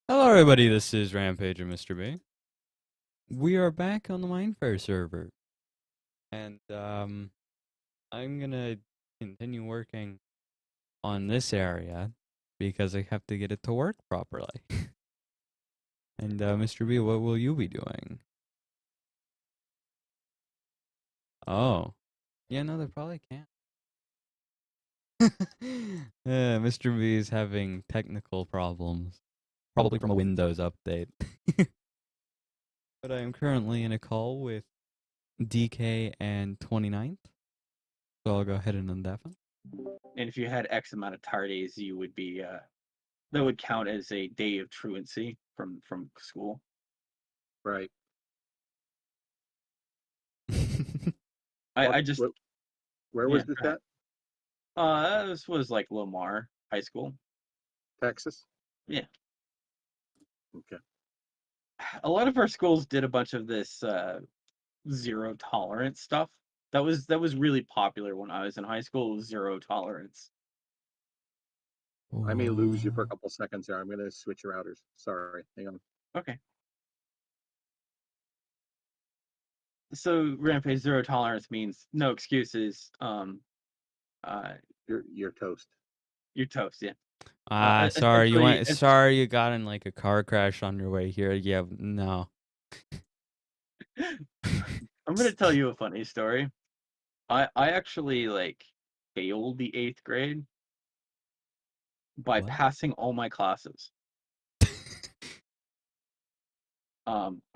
Hello, everybody. This is Rampage and Mr. B. We are back on the Mindfair server, and I'm gonna continue working on this area because I have to get it to work properly. And Mr. B, what will you be doing? Oh, yeah, no, they probably can't. Mr. B is having technical problems, probably from a Windows update. But I am currently in a call with DK and 29th, so I'll go ahead and undeafen. And if you had X amount of tardies, you would be that would count as a day of truancy from school. Right. I just Where yeah. was this Go ahead. at? This was like Lamar High School. Texas? Yeah, Okay. a lot of our schools did a bunch of this zero tolerance stuff. That was really popular when I was in high school. Zero tolerance. I may lose you for a Oh. couple seconds there. I'm going to switch routers. Sorry. Hang on. Okay. So Rampage zero tolerance means no excuses. Uh, You're toast. you're toast. Yeah. Sorry, Essentially, sorry you got in like a car crash on your way here. Yeah, no. I'm gonna tell you a funny story. I actually like failed the eighth grade by What? passing all my classes.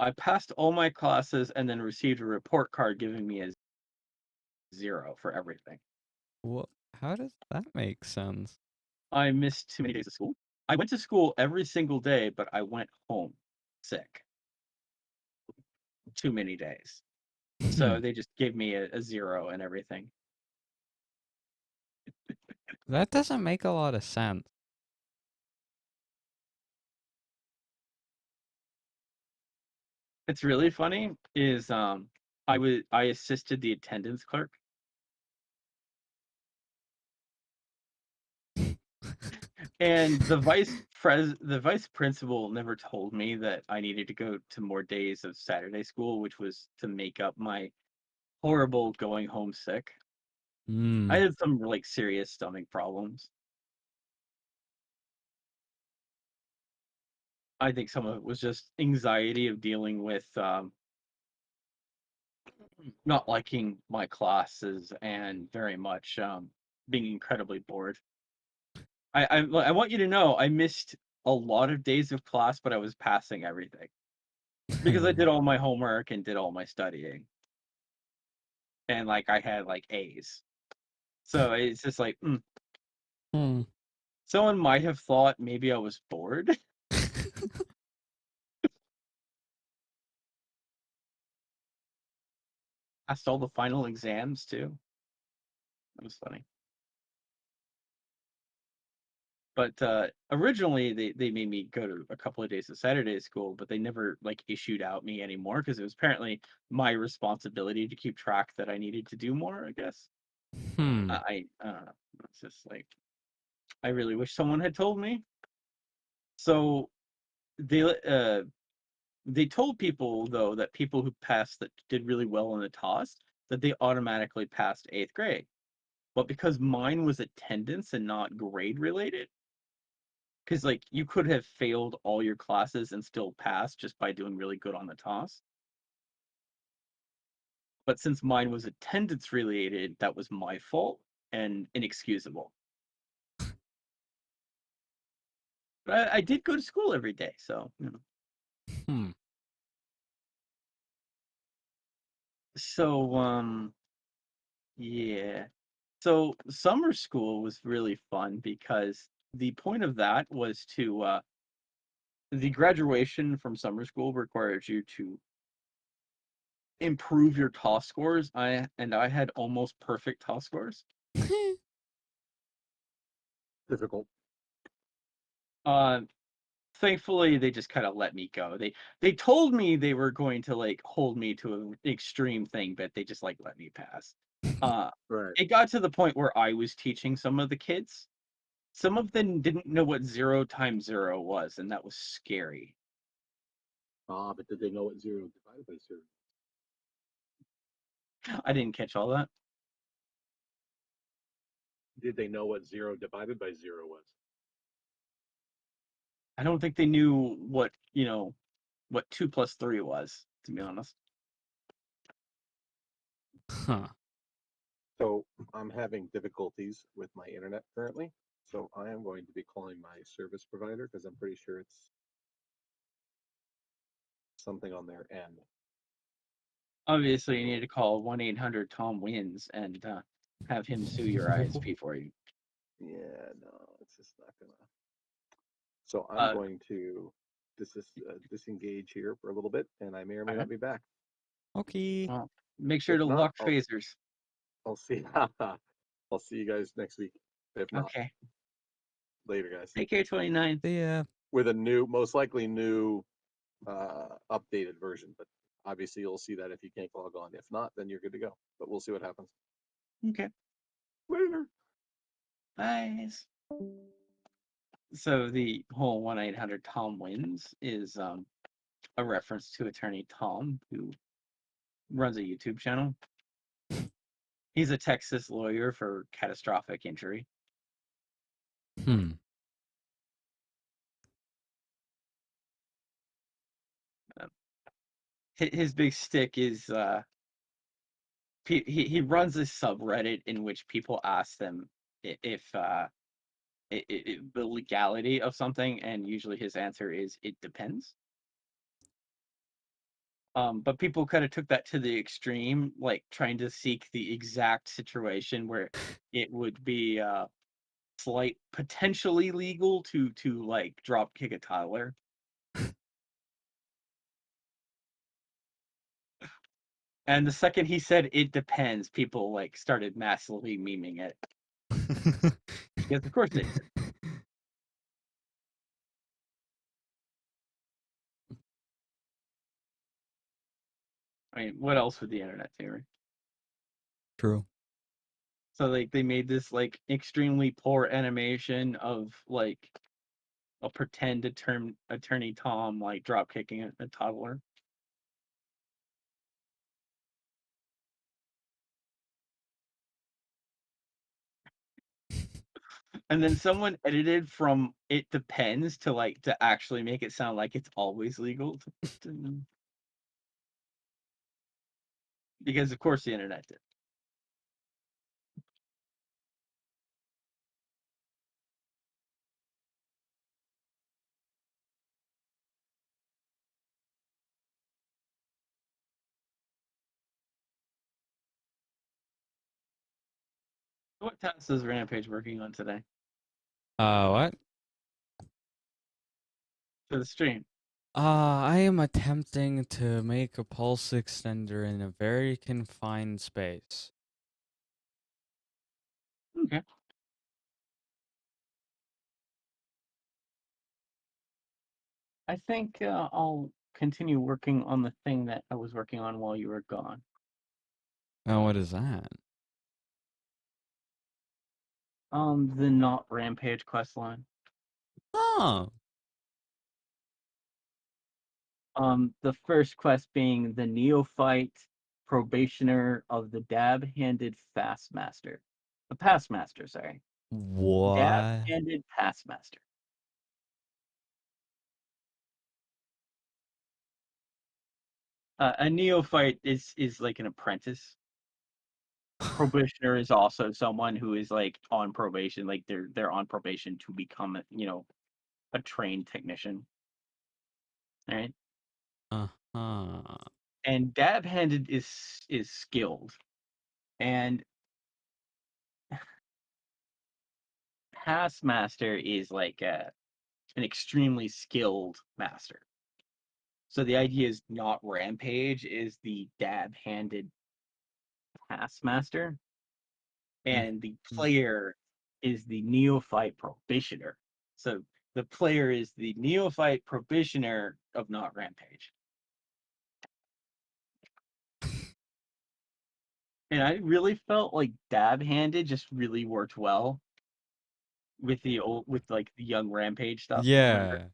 I passed all my classes and then received a report card giving me a zero for everything. What? How does that make sense? I missed too many days of school. I went to school every single day, but I went home sick too many days. So they just gave me a zero and everything. That doesn't make a lot of sense. It's really funny is I assisted the attendance clerk. And the vice principal never told me that I needed to go to more days of Saturday school, which was to make up my horrible going home sick. I Hmm. had some like serious stomach problems. I think some of it was just anxiety of dealing with not liking my classes and very much being incredibly bored. I want you to know I missed a lot of days of class, but I was passing everything because I did all my homework and did all my studying. And like I had like A's. So it's just like Hmm. someone might have thought maybe I was bored. Passed all the final exams too. That was funny. But originally they made me go to a couple of days of Saturday school, but they never like issued out me anymore because it was apparently my responsibility to keep track that I needed to do more, I guess. Hmm. I don't know. It's just like I really wish someone had told me. So they they told people though that people who passed that did really well in the toss that they automatically passed eighth grade. But because mine was attendance and not grade related, because like you could have failed all your classes and still pass just by doing really good on the toss. But since mine was attendance related, that was my fault and inexcusable. But I did go to school every day, so you know. Hmm. So yeah. So summer school was really fun because the point of that was to the graduation from summer school requires you to improve your toss scores. I had almost perfect toss scores. Difficult. Uh, Thankfully they just kind of let me go. They told me they were going to like hold me to an extreme thing, but they just like let me pass. Uh, Right. it got to the point where I was teaching some of the kids, Some of them didn't know what 0 times 0 was, and that was scary. Ah, but did they know what 0 divided by 0? I didn't catch all that. Did they know what 0 divided by 0 was? I don't think they knew what, what 2 plus 3 was, to be honest. Huh. So I'm having difficulties with my internet currently. So I am going to be calling my service provider because I'm pretty sure it's something on their end. Obviously, you need to call 1-800-TOM-WINS and have him sue your ISP for you. Yeah, no, it's just not gonna. So I'm Uh, going to disengage here for a little bit, and I may or may Alright. not be back. Okay. Well, make sure If to not, lock I'll- phasers. I'll see. I'll see you guys next week. If not, Okay. later, guys. Take care, 29. See ya. With a new, most likely new, updated version. But obviously, you'll see that if you can't log on. If not, then you're good to go. But we'll see what happens. Okay. Later. Bye. So the whole 1-800-TOM-WINS is a reference to attorney Tom, who runs a YouTube channel. He's a Texas lawyer for catastrophic injury. Hmm. His big stick is he runs this subreddit in which people ask them if the legality of something, and usually his answer is it depends. But people kind of took that to the extreme, like trying to seek the exact situation where it would be slight potentially legal to like drop kick a toddler. And the second he said it depends, people like started massively memeing it. Yes, of course they did. I mean, what else would the internet do? Right? True. So like they made this like extremely poor animation of like a pretend attorney Tom like drop kicking a toddler. And then someone edited from it depends to like to actually make it sound like it's always legal because of course the internet did. What task is Rampage working on today What? for the stream? I am attempting to make a pulse extender in a very confined space. Okay. I think I'll continue working on the thing that I was working on while you were gone. Now, what is that? The not Rampage quest line. Oh, The first quest being the neophyte probationer of the dab-handed fastmaster. The Passmaster, sorry. what? Dab-handed Passmaster. A neophyte is like an apprentice. Probationer is also someone who is like on probation, like they're on probation to become a trained technician. Right? Uh-huh. And dab-handed is skilled. And Passmaster is like an extremely skilled master. So the idea is not Rampage is the dab-handed Passmaster, and the Mhm. player is the neophyte probationer. So the player is the neophyte probationer of not Rampage. And I really felt like dab-handed just really worked well. with the old with like the young Rampage stuff. Remember? Yeah.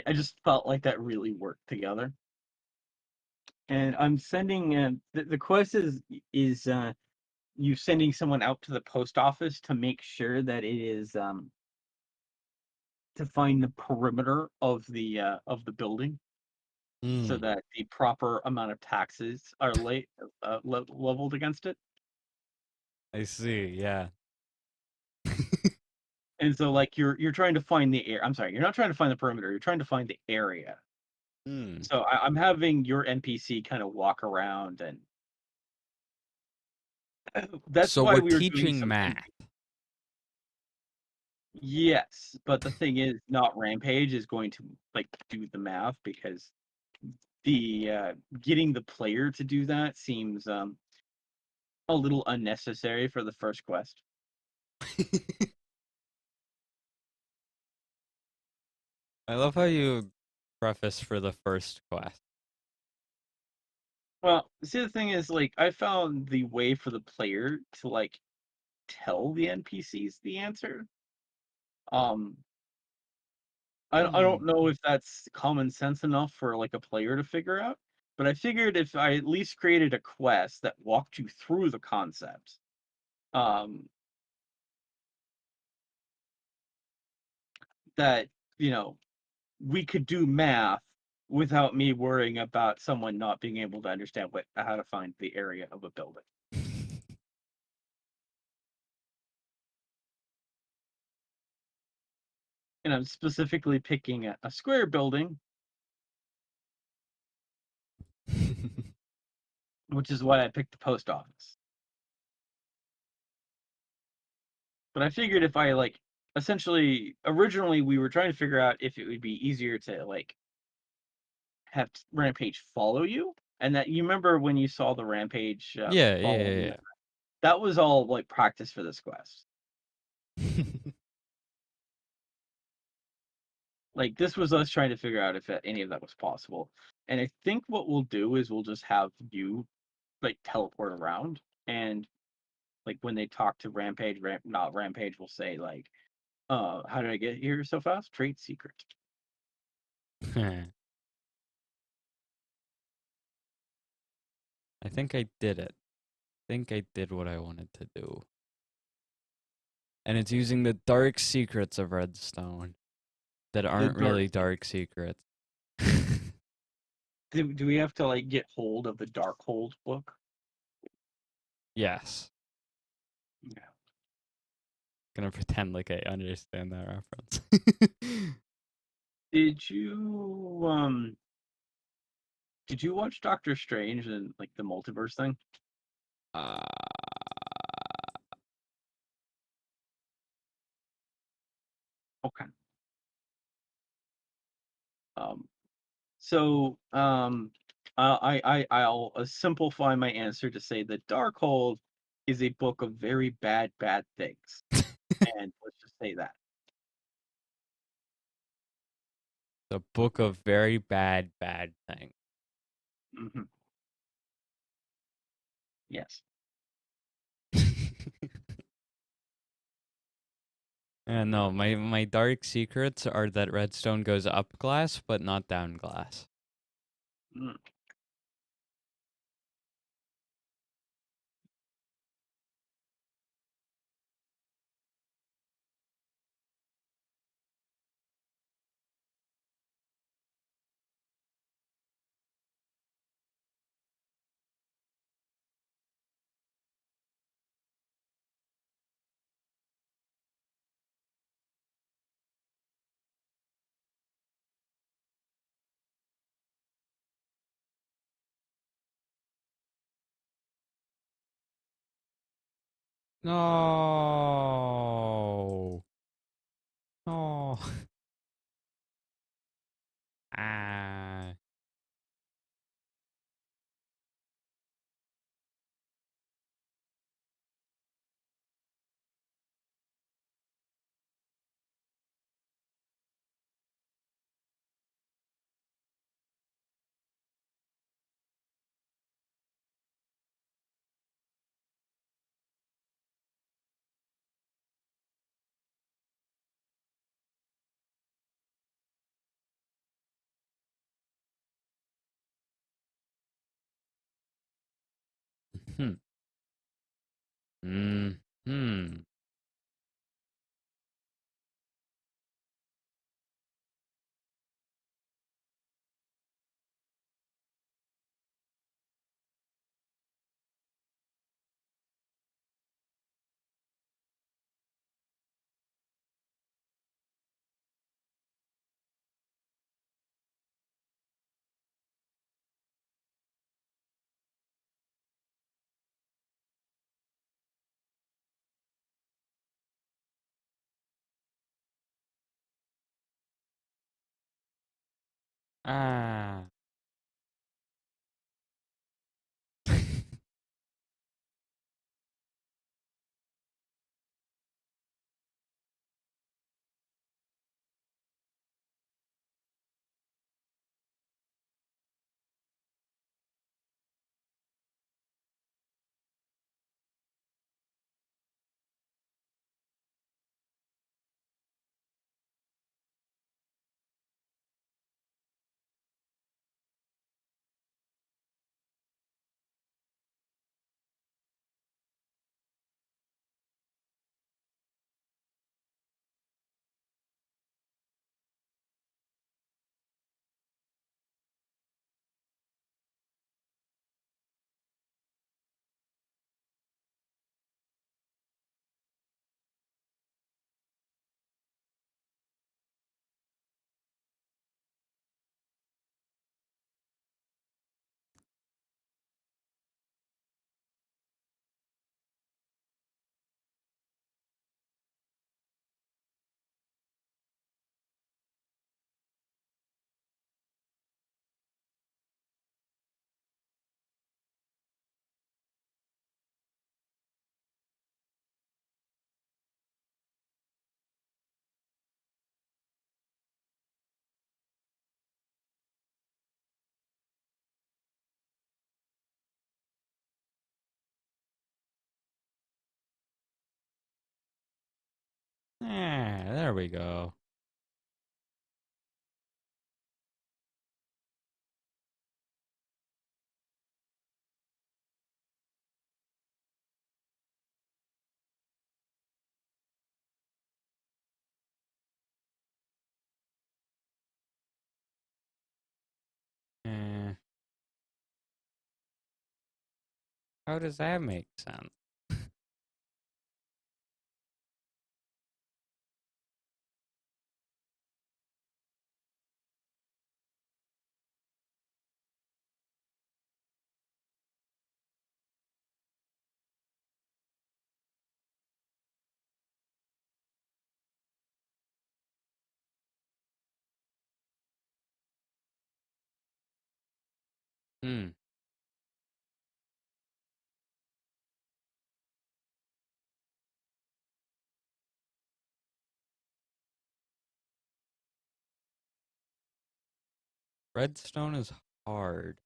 I just felt like that really worked together. And I'm sending the quest is you sending someone out to the post office to make sure that it is to find the perimeter of the building so Mm, that the proper amount of taxes are leveled against it. I see. Yeah. And so like you're trying to find the air. I'm sorry, you're not trying to find the perimeter. You're trying to find the area. Mm. So I'm having your NPC kind of walk around, and that's So why we're we were doing teaching some. math. Yes, but the thing is, not Rampage is going to like do the math because the getting the player to do that seems a little unnecessary for the first quest. I love how you preface for the first quest. Well, see, the thing is, like, I found the way for the player to like tell the NPCs the answer. Um, I don't know if that's common sense enough for like a player to figure out, but I figured if I at least created a quest that walked you through the concept, um, that you know we could do math without me worrying about someone not being able to understand how to find the area of a building. And I'm specifically picking a square building, which is why I picked the post office. But I figured if I like essentially originally we were trying to figure out if it would be easier to like have Rampage follow you, and that you remember when you saw the Rampage Yeah, follow me. yeah, That was all like practice for this quest. yeah. Like this was us trying to figure out if any of that was possible. And I think what we'll do is we'll just have you like teleport around, and like when they talk to Rampage, not Rampage will say like, how did I get here so fast? Trade secret. I think I did it. I think I did what I wanted to do. And it's using the dark secrets of Redstone that aren't Dark really dark secrets. do we have to like get hold of the Darkhold book? Yes. Yeah. Gonna pretend like I understand that reference. Did you watch Doctor Strange and like the multiverse thing? uh, Okay. Um so I'll simplify my answer to say that Darkhold is a book of very bad things. And let's just say that. the book of very bad things. Hmm. Yes. And no, my dark secrets are that Redstone goes up glass, but not down glass. Mm. No. No. Ah. Hmm. Hmm. Ah. Ah, there we go. Eh, how does that make sense? Hmm. Redstone is hard.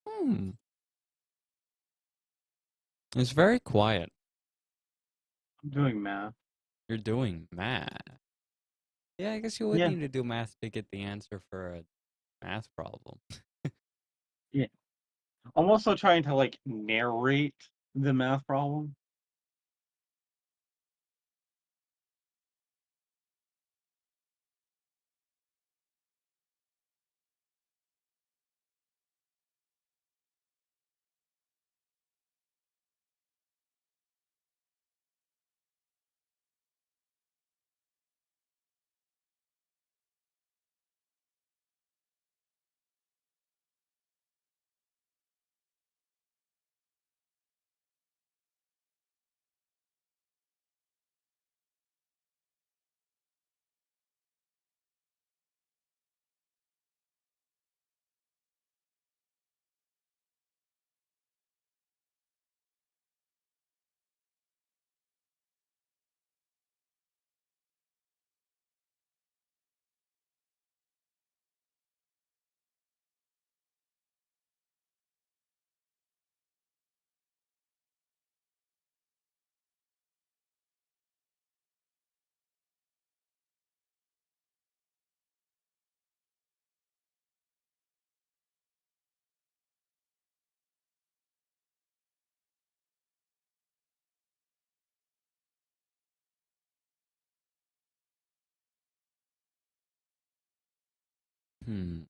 Hmm. It's very quiet. I'm doing math. You're doing math. Yeah, I guess you would Yeah. need to do math to get the answer for a math problem. Yeah. I'm also trying to like narrate the math problem. Hmm.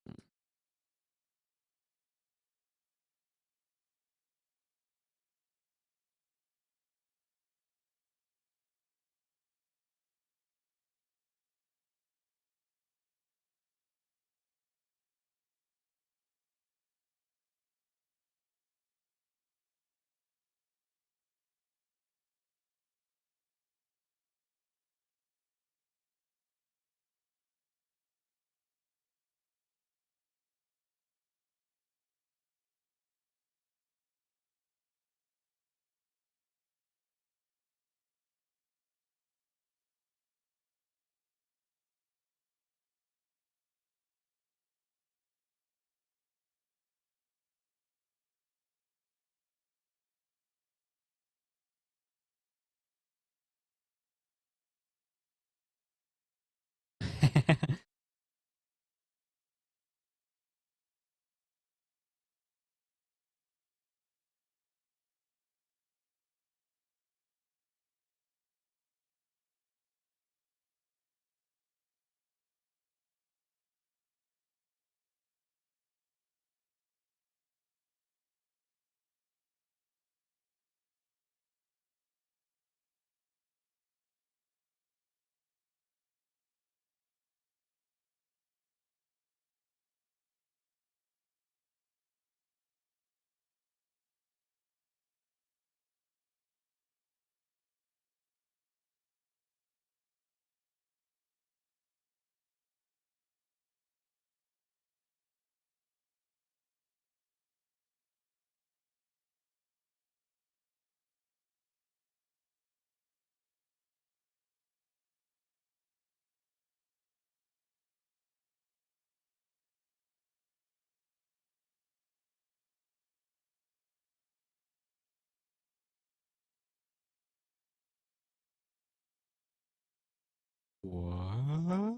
What?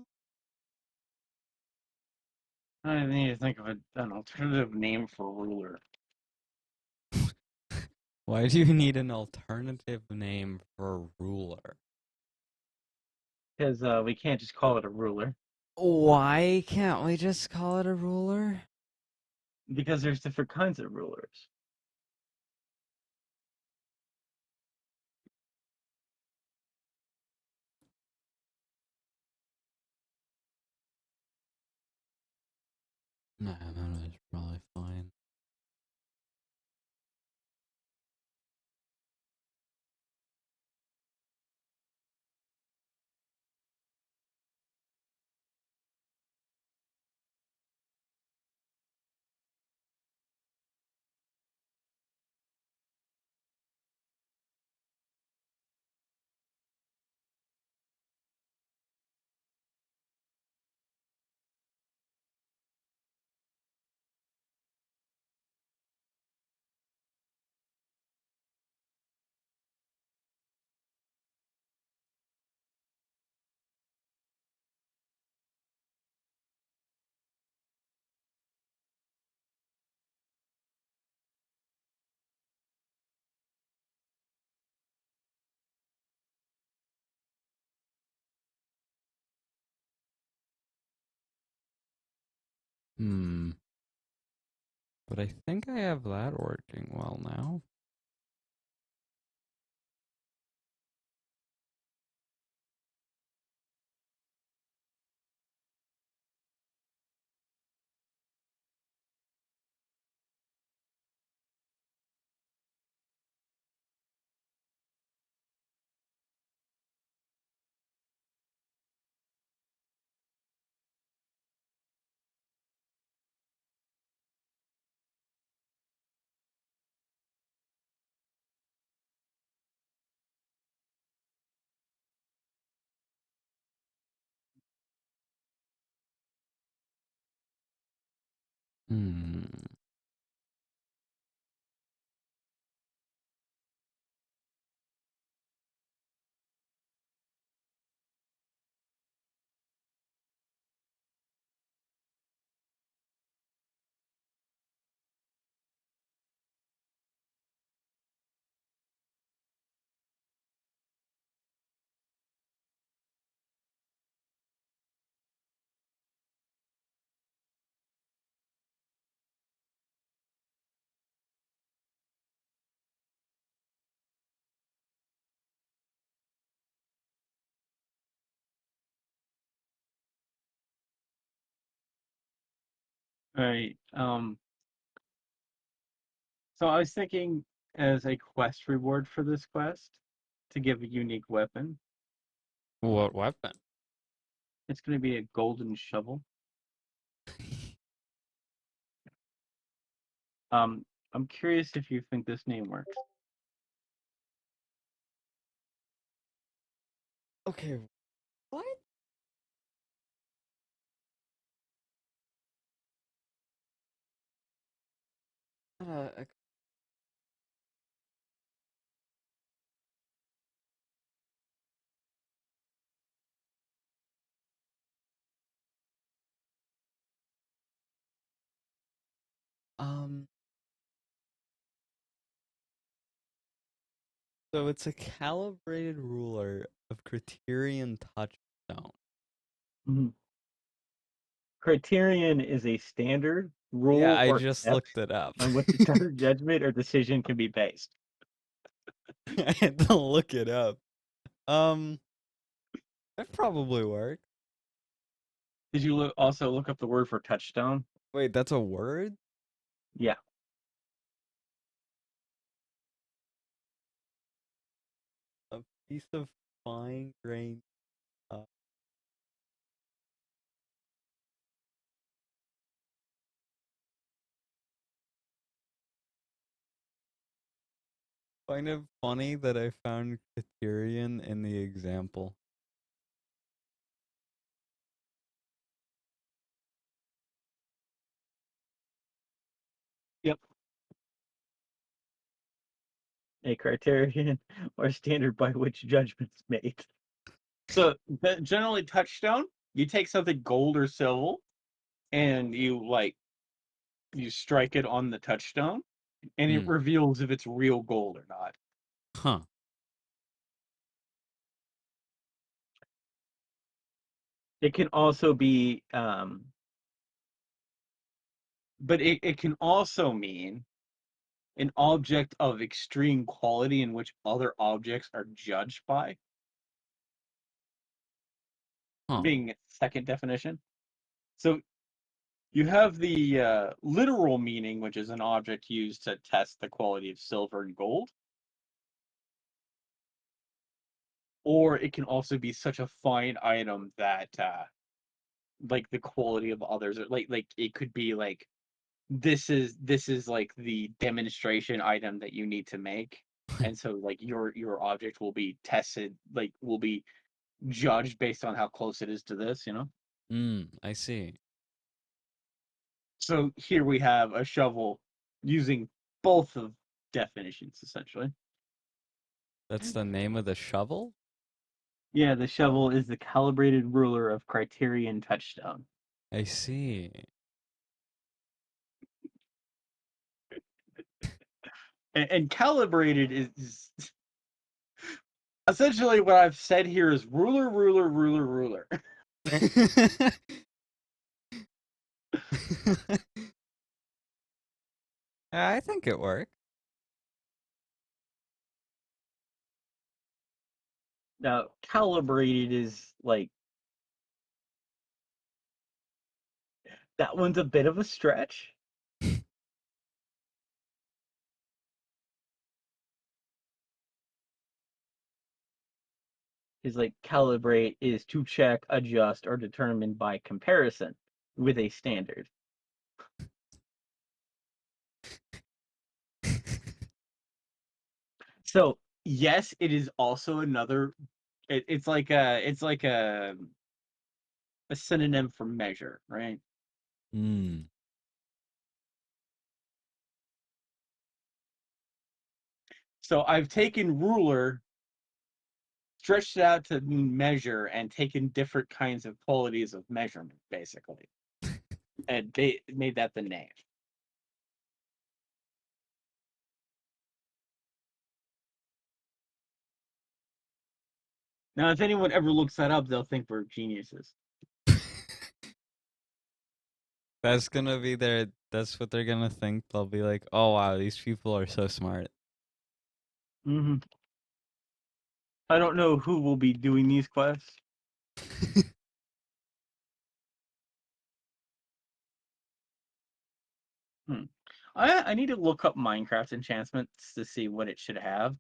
I need to think of an alternative name for ruler. Why do you need an alternative name for ruler? Because we can't just call it a ruler. Why can't we just call it a ruler? Because there's different kinds of rulers. Nah, that is probably fine. Hmm. But I think I have that working well now. Hmm. All right. So I was thinking as a quest reward for this quest to give a unique weapon. What weapon? It's going to be a golden shovel. I'm curious if you think this name works. Okay, what? Uh, um, so it's a calibrated ruler of Criterion touchstone. Mm-hmm. Criterion is a standard Yeah, rule I or just step looked it up. on which a judgment or decision can be based. I had to look it up. That probably works. Did you also look up the word for touchstone? Wait, that's a word? Yeah. A piece of fine grained. Kind of funny that I found Criterion in the example. Yep. A criterion or standard by which judgment's made. So generally touchstone, you take something gold or silver and you strike it on the touchstone and it Hmm. reveals if it's real gold or not. Huh. It can also be but it can also mean an object of extreme quality in which other objects are judged by, Huh. being second definition. So you have the literal meaning, which is an object used to test the quality of silver and gold. Or it can also be such a fine item that like the quality of others, or like it could be like this is like the demonstration item that you need to make, and so like your object will be tested, like will be judged based on how close it is to this, you know. I see. So here we have a shovel using both of definitions essentially. That's the name of the shovel? Yeah, the shovel is the calibrated ruler of Criterion touchstone. I see. And calibrated is essentially what I've said here is ruler, ruler, ruler, ruler. I think it worked. Now, calibrated is like that one's a bit of a stretch. Is like calibrate is to check, adjust, or determine by comparison with a standard. So yes, it is also another. It's like a synonym for measure, right? Hmm. So I've taken ruler, stretched it out to measure, and taken different kinds of qualities of measurement, basically, and they made that the name. Now, if anyone ever looks that up, they'll think we're geniuses. That's gonna be their. That's what they're gonna think. They'll be like, "Oh wow, these people are so smart." Mm-hmm. I don't know who will be doing these quests. I need to look up Minecraft enchantments to see what it should have.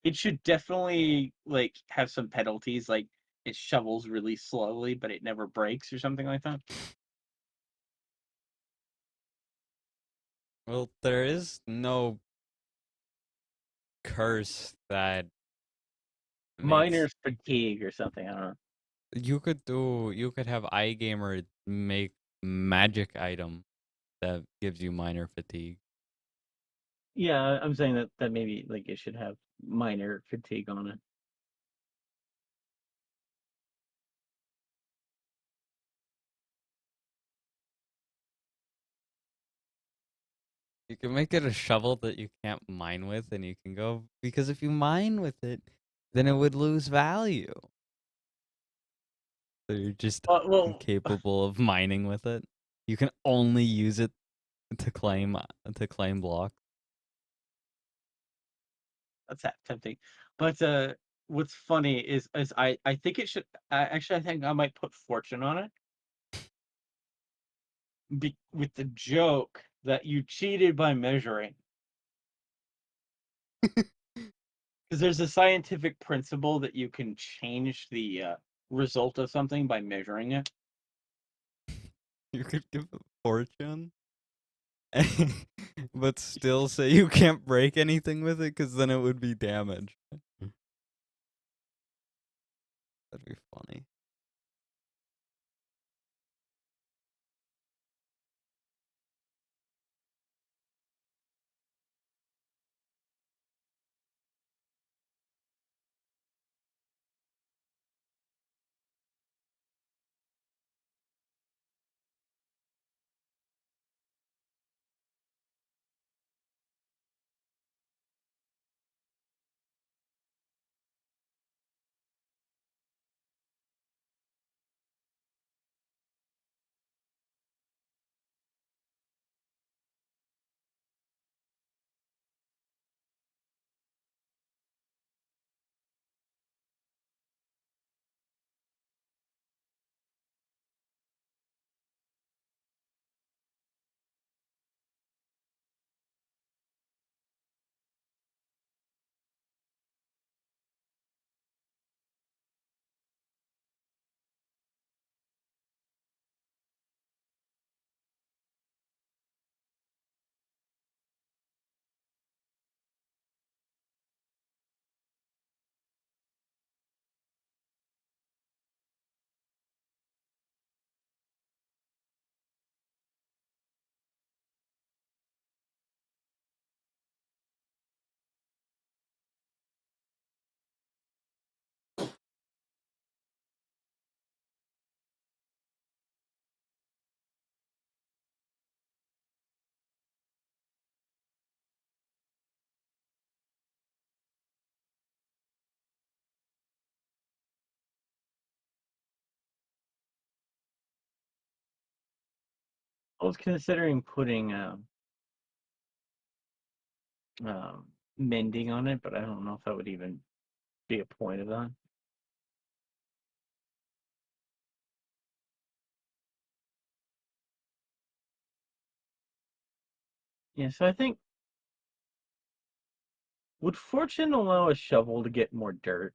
It should definitely like have some penalties, like it shovels really slowly, but it never breaks or something like that. Well, there is no curse that makes Miner's fatigue or something. I don't know. you could have iGamer make magic item that gives you minor fatigue. Yeah, I'm saying that maybe like it should have miner fatigue on it. You can make it a shovel that you can't mine with, and you can go because if you mine with it, then it would lose value. So you're just Well, incapable of mining with it. You can only use it to claim blocks. that's that tempting. But what's funny is I think it should. Actually, I think I might put fortune on it with the joke that you cheated by measuring. Because there's a scientific principle that you can change the result of something by measuring it. You could give it fortune, but still say you can't break anything with it, because then it would be damaged. That'd be funny. I was considering putting mending on it, but I don't know if that would even be a point of that. Yeah, so I think would fortune allow a shovel to get more dirt?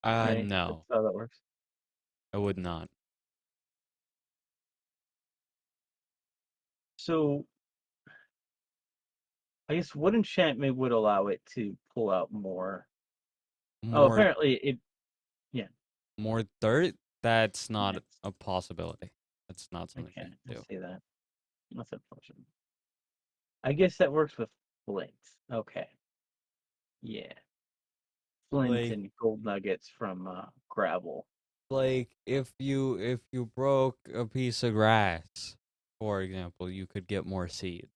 Right? That's No, how that works. I would not. So I guess what enchantment would allow it to pull out more? Oh, More apparently it. Yeah, more dirt? That's not yes. a possibility. That's not something you Okay, I can do. see that. That's unfortunate. I guess that works with flint. Okay. Yeah. Flint Like and gold nuggets from gravel. if you broke a piece of grass, for example, you could get more seed.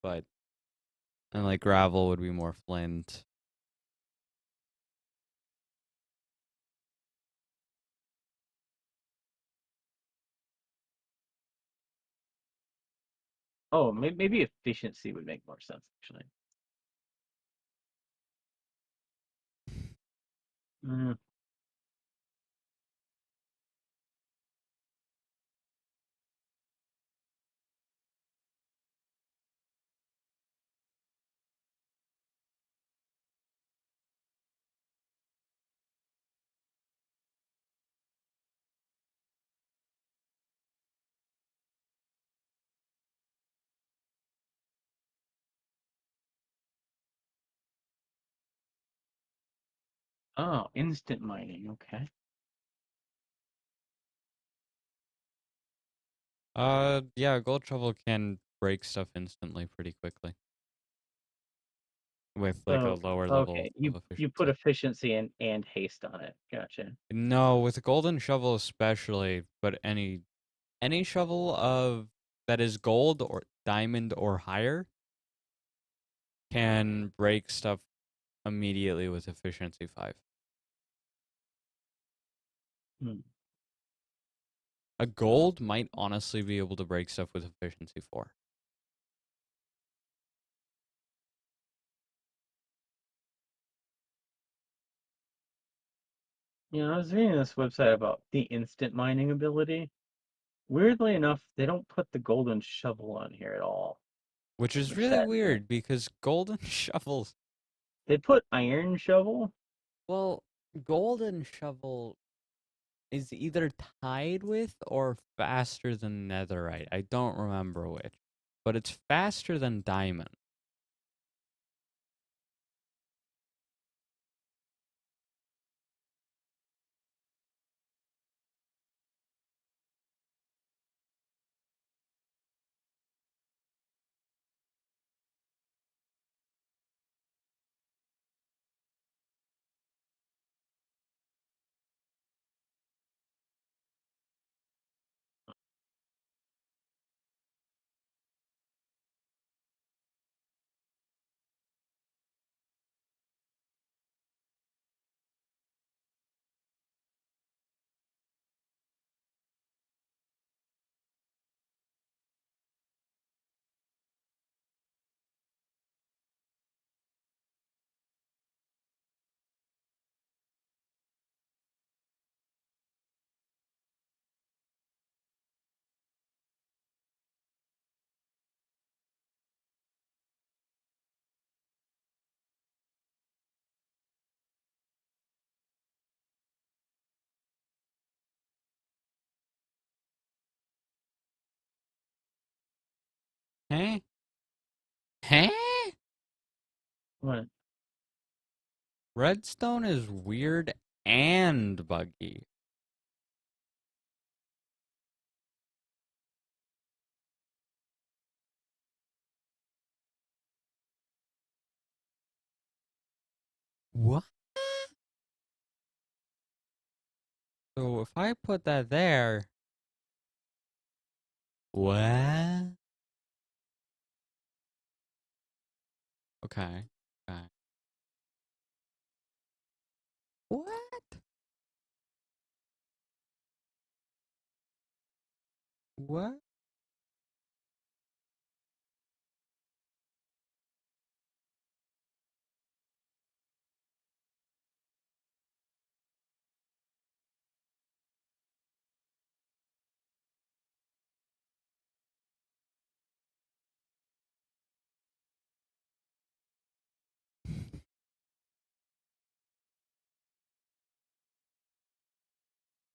But and like gravel would be more flint. Oh, maybe efficiency would make more sense actually. Mm, Oh, instant mining. Okay. Yeah, a gold shovel can break stuff instantly pretty quickly with like a So lower level okay, of you put efficiency. efficiency and haste on it. Gotcha. No, with a golden shovel especially, but any shovel of that is gold or diamond or higher can break stuff immediately with efficiency 5. Hmm. A gold might honestly be able to break stuff with efficiency 4. You know, I was reading this website about the instant mining ability. Weirdly enough, they don't put the golden shovel on here at all. Which is Which really sad me. weird because golden shovels. They put iron shovel. Well, golden shovel is either tied with or faster than netherite. I don't remember which, but it's faster than diamond. Huh? Huh? What? Redstone is weird and buggy. What? So if I put that there, what? Okay. Okay. What? What?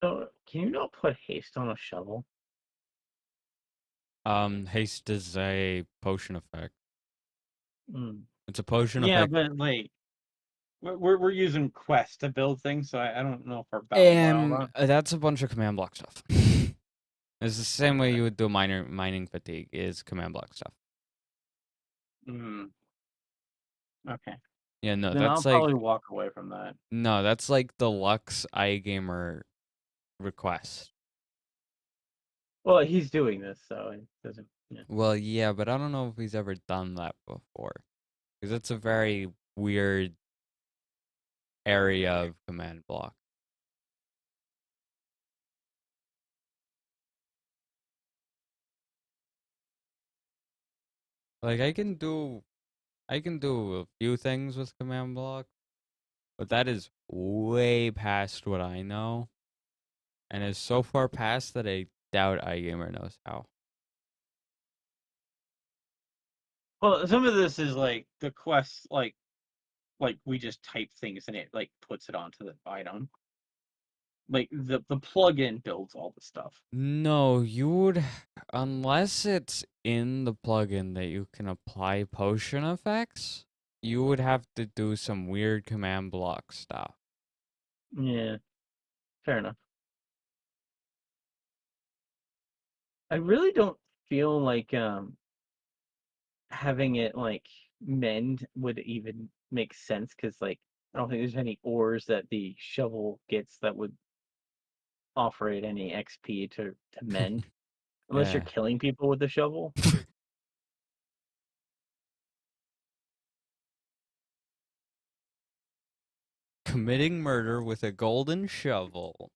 So can you not put haste on a shovel? Haste is a potion effect. Hmm. It's a potion Yeah, effect. but like we're using Quest to build things, so I don't know if our battle And wild. that's a bunch of command block stuff. It's the same way you would do mining fatigue is command block stuff. Hmm. Okay. Yeah, no, Then I'll that's like probably walk away from that. no, that's like deluxe iGamer request. Well, he's doing this, so it doesn't. Yeah. Well, yeah, but I don't know if he's ever done that before. Because it's a very weird area of command block. Like I can do a few things with command block, but that is way past what I know. And is so far past that I doubt iGamer knows how. Well, some of this is like the quest, like we just type things and it like puts it onto the item. Like the plugin builds all the stuff. No, you would, unless it's in the plugin that you can apply potion effects, you would have to do some weird command block stuff. Yeah, fair enough. I really don't feel like having it like mend would even make sense because like I don't think there's any ores that the shovel gets that would offer it any XP to mend unless you're Yeah. killing people with the shovel. Committing murder with a golden shovel.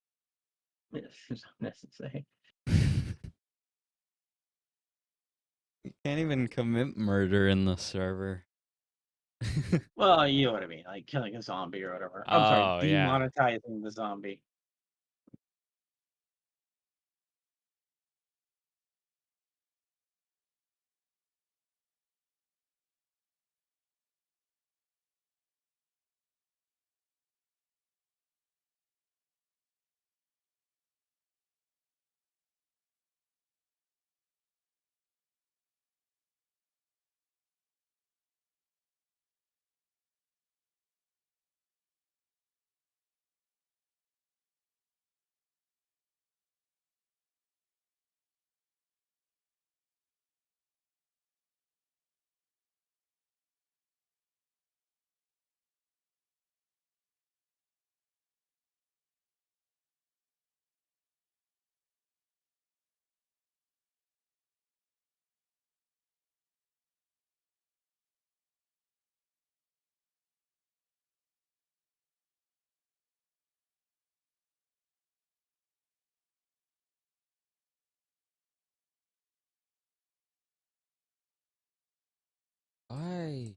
It's unnecessary. You can't even commit murder in the server. Well, you know what I mean, like killing a zombie or whatever. I'm sorry, Oh, yeah. demonetizing the zombie. Why?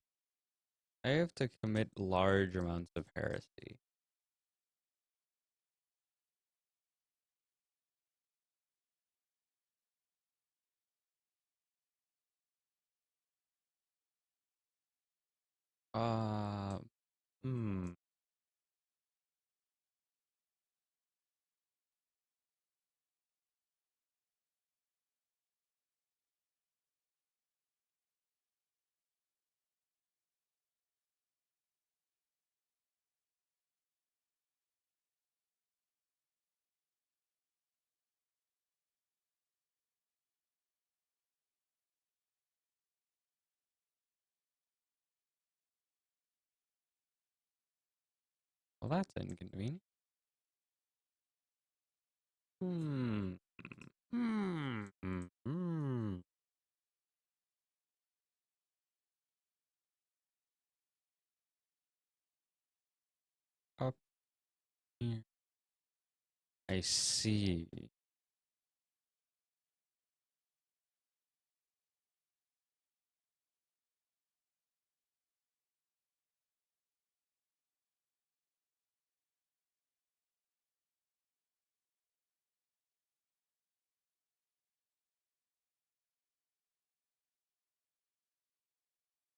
I have to commit large amounts of heresy. Uh, hmm. Well, that's inconvenient. Hmm. Hmm. Hmm. Up here. I see.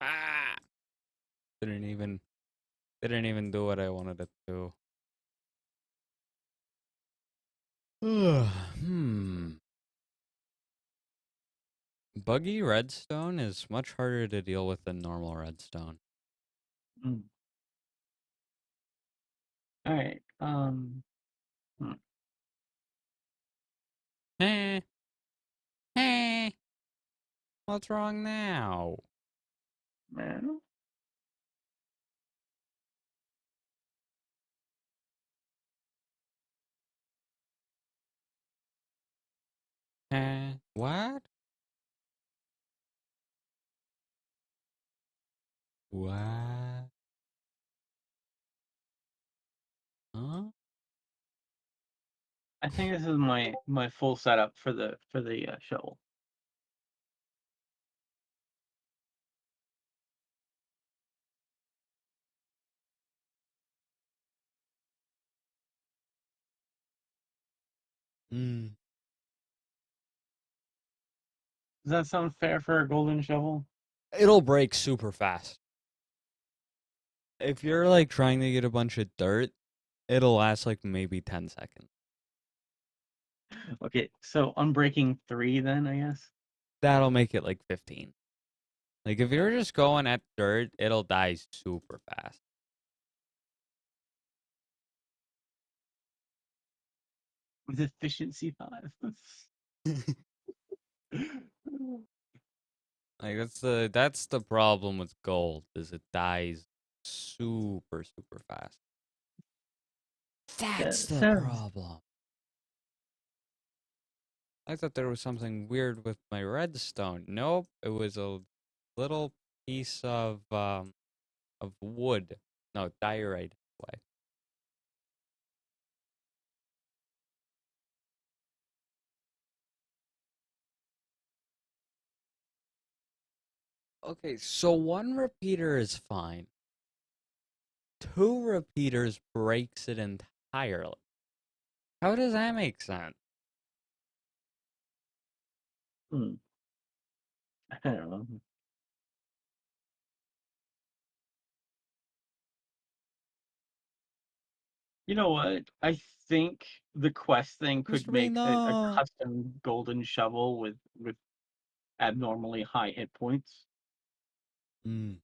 Ah! Didn't even do what I wanted it to. Hmm. Buggy redstone is much harder to deal with than normal redstone. Mm. All right. Eh. Eh. What's wrong now? Man. What? What? Huh? I think this is my full setup for the shovel. Hmm. Does that sound fair for a golden shovel? It'll break super fast. If you're like trying to get a bunch of dirt, it'll last like maybe 10 seconds. Okay, so Unbreaking 3 then, I guess. That'll make it like 15. Like if you're just going at dirt, it'll die super fast. with efficiency 5. Like that's the problem with gold is it dies super super fast. Yeah, That's it the sounds. problem. I thought there was something weird with my redstone. Nope, it was a little piece of wood. No, diorite clay. 1 repeater is fine. 2 repeaters breaks it entirely. How does that make sense? Hmm, I don't know. You know what? I think the quest thing could Mr. B, make a no. custom golden shovel with abnormally high hit points. Mm.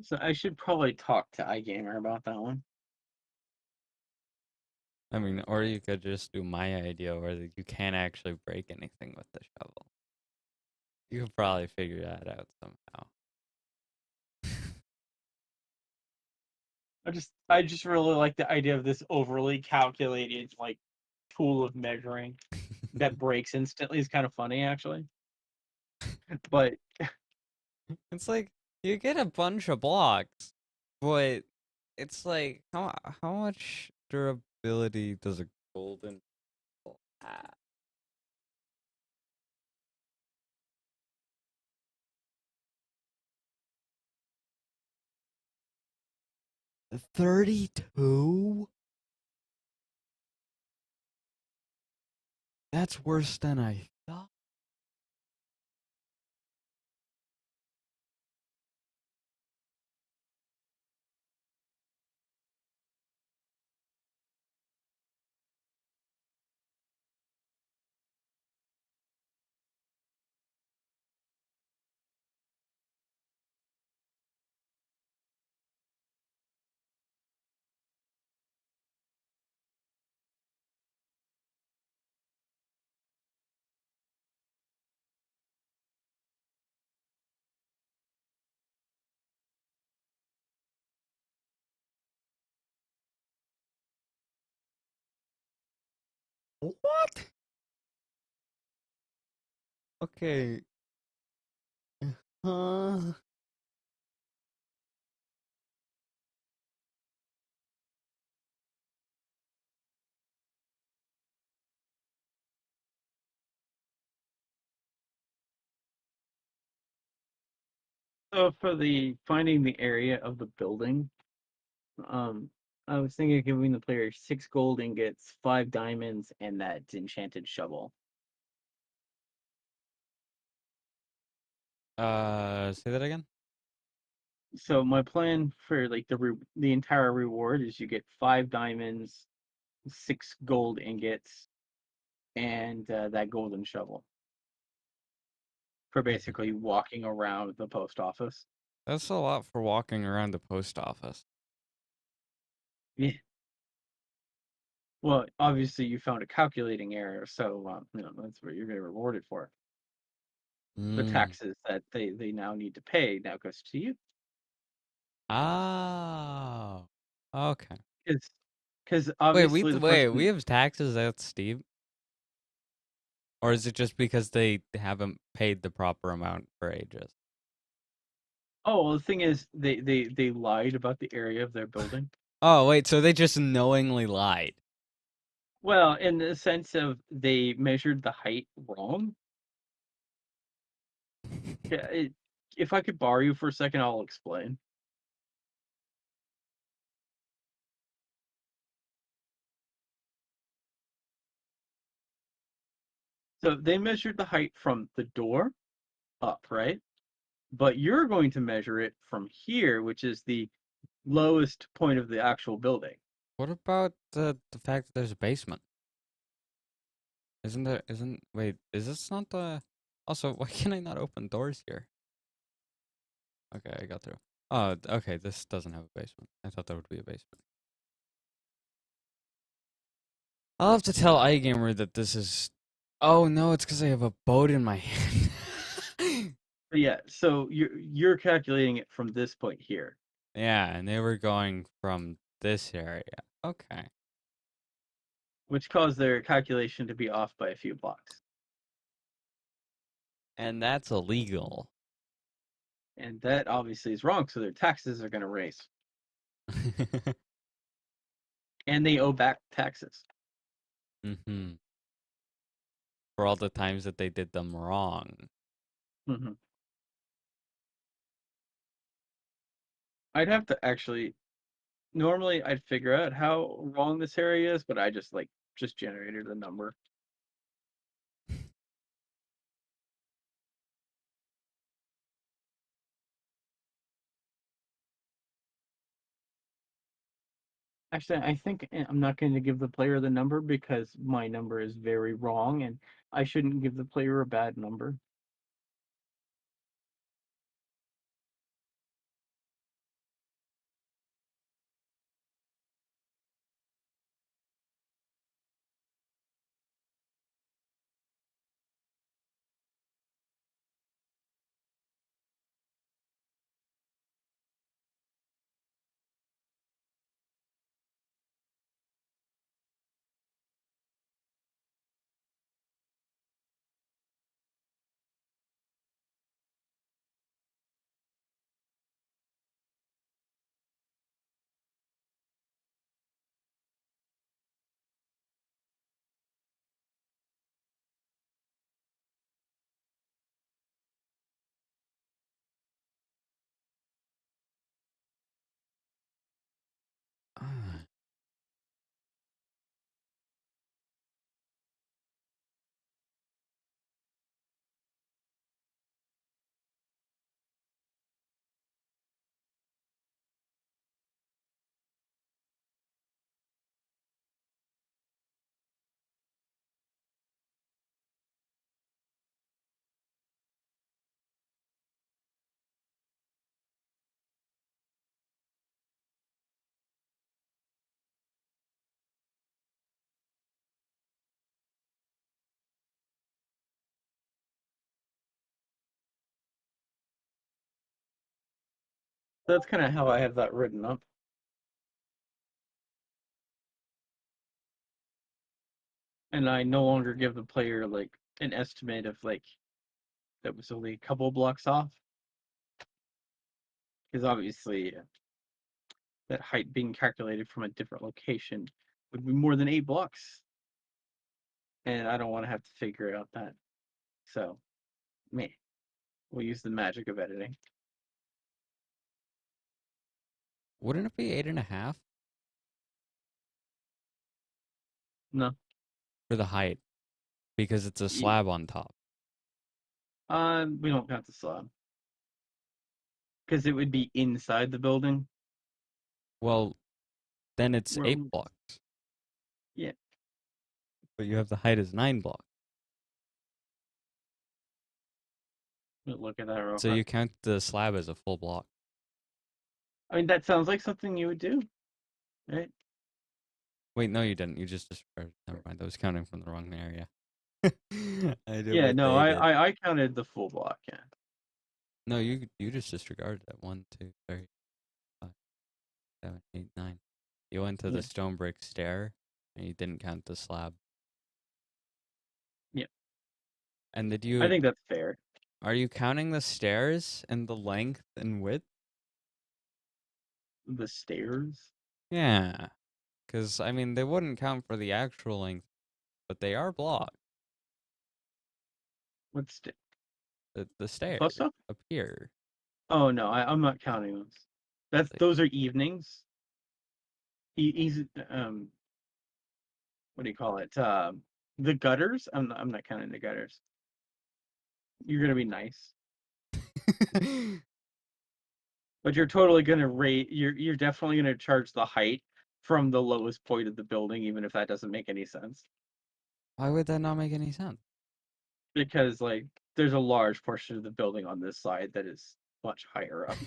So I should probably talk to iGamer about that one. I mean, or you could just do my idea where you can't actually break anything with the shovel. You could probably figure that out somehow. I just really like the idea of this overly calculated like tool of measuring that breaks instantly is kind of funny actually. But It's like you get a bunch of blocks, but it's like how much durability does a golden apple have? 32? That's worse than I thought. What? Okay. Uh, so for the finding the area of the building, um, I was thinking of giving the player 6 gold ingots, 5 diamonds, and that enchanted shovel. say that again? So my plan for like the entire reward is you get 5 diamonds, 6 gold ingots, and that golden shovel for basically walking around the post office. That's a lot for walking around the post office. Yeah. Well, obviously you found a calculating error, so that's what you're going to be rewarded for. The Mm. taxes that they now need to pay now goes to you. Oh. Okay. Because obviously the We person. have taxes that steep? Or is it just because they haven't paid the proper amount for ages? Oh, well, the thing is, they lied about the area of their building. Oh, wait, so they just knowingly lied. Well, in the sense of they measured the height wrong. Yeah, if I could borrow you for a second, I'll explain. So they measured the height from the door up, right? But you're going to measure it from here, which is the lowest point of the actual building. What about the fact that there's a basement? Wait, is this not the... Also, why can I not open doors here? Okay, I got through. Oh, okay, this doesn't have a basement. I thought there would be a basement. I'll have to tell iGamer that this is. Oh no, it's because I have a boat in my hand. But yeah, so you're calculating it from this point here. Yeah, and they were going from this area. Okay. Which caused their calculation to be off by a few blocks. And that's illegal. And that obviously is wrong, so their taxes are going to raise. And they owe back taxes. Mm-hmm. For all the times that they did them wrong. Mm-hmm. I'd have to actually. Normally, I'd figure out how wrong this area is, but I just generated a number. Actually, I think I'm not going to give the player the number because my number is very wrong, and I shouldn't give the player a bad number. Ah. That's kind of how I have that written up. And I no longer give the player like an estimate of like that was only a couple blocks off. Because obviously that height being calculated from a different location would be more than 8 blocks. And I don't want to have to figure out that. So, me. We'll use the magic of editing. Wouldn't it be 8.5 No. for the height? Because it's a slab on top. We don't count the slab. Because it would be inside the building. Well, then it's Well, 8 blocks. yeah. But you have the height as 9 blocks. Look at that real So quick. you count the slab as a full block. I mean, that sounds like something you would do, right? Wait, no, you didn't. You just disregarded. Never mind. I was counting from the wrong area. I did Yeah, what no, they did. I counted the full block, yeah. No, you just disregarded that. 1, 2, 3, 5, 7, 8, 9. You went to Yeah. the stone brick stair, and you didn't count the slab. Yeah. And did I you? think that's fair. Are you counting the stairs and the length and width? The stairs? Yeah, because I mean they wouldn't count for the actual length, but they are blocked. What's The stairs close up? up here. Oh no, I'm not counting those. Those are evenings. He's what do you call it? The gutters. I'm not counting the gutters. You're gonna be nice, but you're totally gonna rate. You're definitely gonna charge the height from the lowest point of the building, even if that doesn't make any sense. Why would that not make any sense? Because like there's a large portion of the building on this side that is much higher up.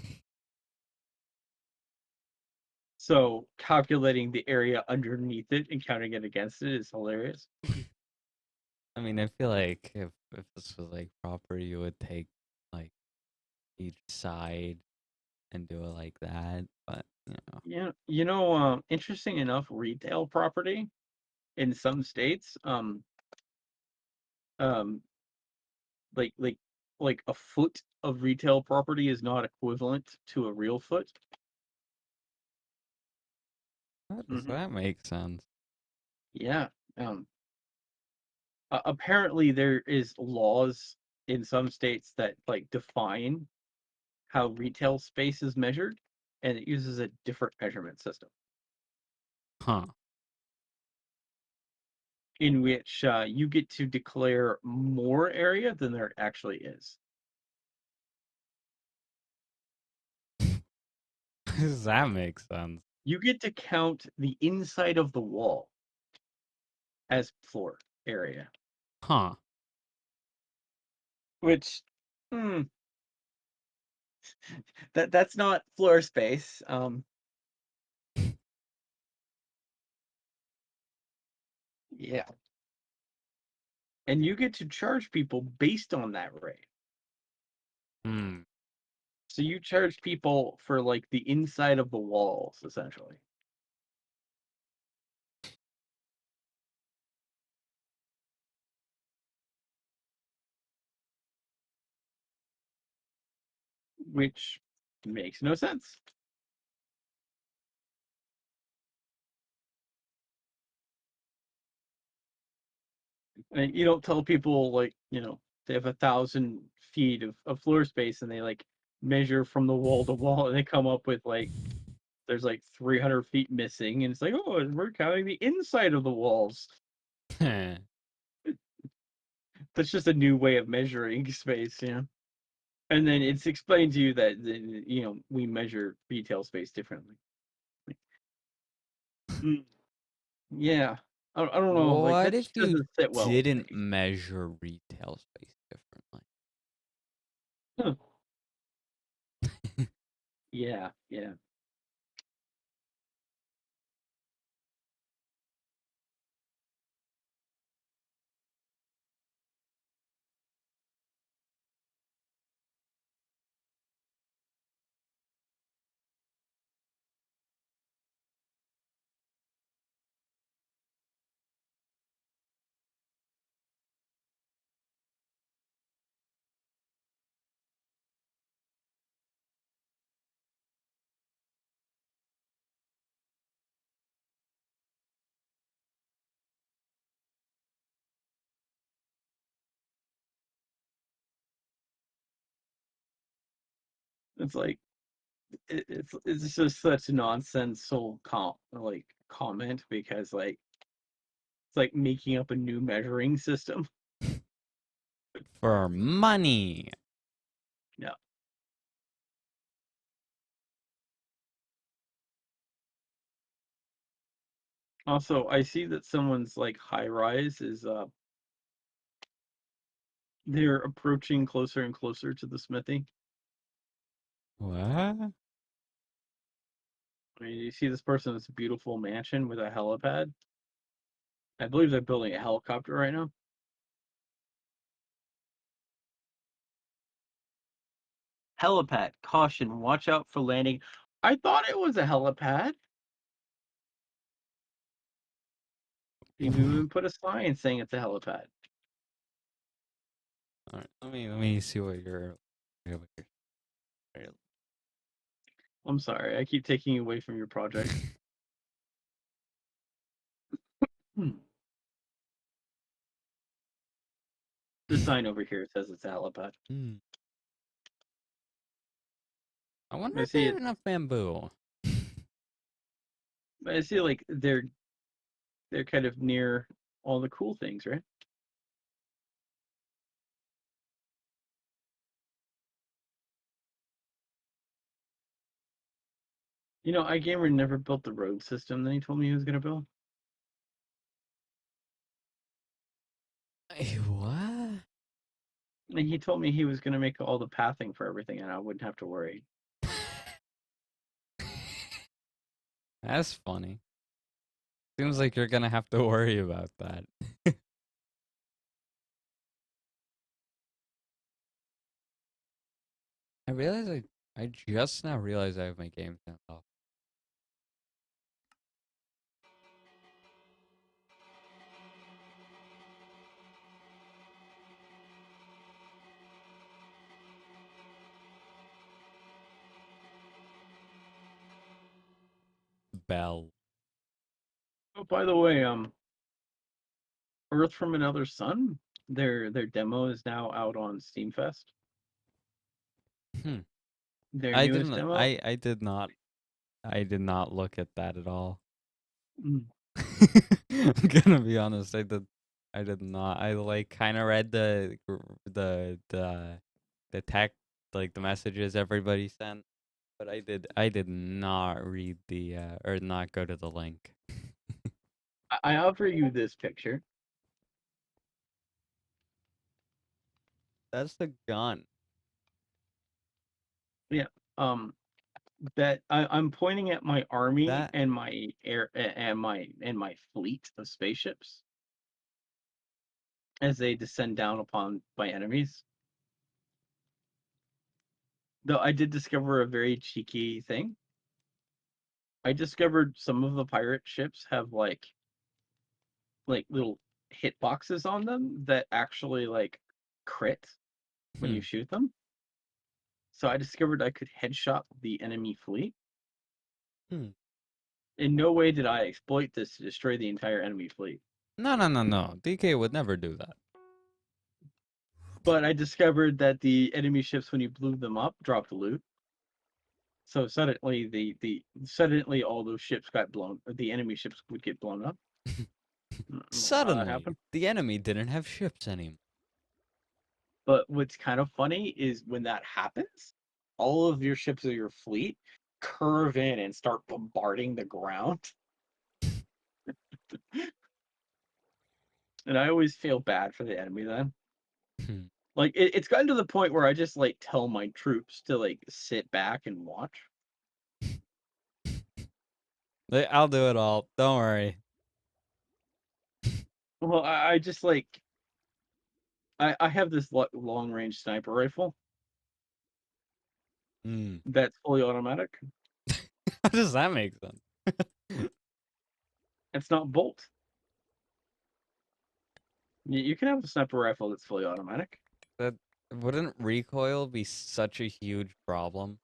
So calculating the area underneath it and counting it against it is hilarious. I mean, I feel like if this was like property, you would take like each side and do it like that. But Interesting enough, retail property in some states, um, like like like a foot of retail property is not equivalent to a real foot. how does that make sense? Yeah. Apparently there is laws in some states that like define how retail space is measured, and it uses a different measurement system Huh. in which you get to declare more area than there actually is. Does that make sense? You get to count the inside of the wall as floor area, Huh. which that's not floor space. Yeah. And you get to charge people based on that rate. Hmm. So you charge people for like the inside of the walls, essentially. Which makes no sense. And you don't tell people like, they have 1,000 feet of floor space and they like measure from the wall to wall and they come up with like there's like 300 feet missing and it's like, oh, we're counting the inside of the walls. That's just a new way of measuring space, and then it's explained to you that we measure retail space differently. Yeah, I don't know, like What that if just you doesn't sit well with didn't me. measure retail space differently? Huh. Yeah, yeah. It's like it's just such a nonsensical comment because like it's like making up a new measuring system. For money. Yeah. Also, I see that someone's like high rise is they're approaching closer and closer to the smithy. What? I mean, you see this person in this beautiful mansion with a helipad. I believe they're building a helicopter right now. Helipad, caution, watch out for landing. I thought it was a helipad. You even put a sign saying it's a helipad. All right, let me see what you're. I'm sorry, I keep taking you away from your project. The sign over here says it's a helipad. I wonder I if they see have it. enough bamboo. I see like they're kind of near all the cool things, right? iGamer never built the road system that he told me he was gonna build. What? And he told me he was gonna make all the pathing for everything, and I wouldn't have to worry. That's funny. Seems like you're gonna have to worry about that. I realize I just now realized I have my game turned off. Bell. Oh, by the way, Earth from Another Sun, their demo is now out on Steamfest. Hmm. Their I newest didn't. demo. I did not. I did not look at that at all. Mm. I'm gonna be honest. I did not. I like kind of read the tech, like the messages everybody sent, but I did not read the or not go to the link. I offer you this picture. That's the gun. Yeah. That I'm pointing at my army That and my air and my fleet of spaceships as they descend down upon my enemies. Though I did discover a very cheeky thing. I discovered some of the pirate ships have like little hit boxes on them that actually like crit when you hmm. shoot them. So I discovered I could headshot the enemy fleet. Hmm. In no way did I exploit this to destroy the entire enemy fleet. No. DK would never do that. But I discovered that the enemy ships, when you blew them up, dropped loot. So suddenly suddenly all those ships got blown. The enemy ships would get blown up. How that Suddenly, happened? the enemy didn't have ships anymore. But what's kind of funny is when that happens, all of your ships of your fleet curve in and start bombarding the ground. And I always feel bad for the enemy then. Hmm. Like it's gotten to the point where I just like tell my troops to like sit back and watch. I'll do it all. Don't worry. Well, I just like I have this long range sniper rifle Hmm. that's fully automatic. How does that make sense? It's not bolt. You can have a sniper rifle that's fully automatic. That wouldn't recoil be such a huge problem?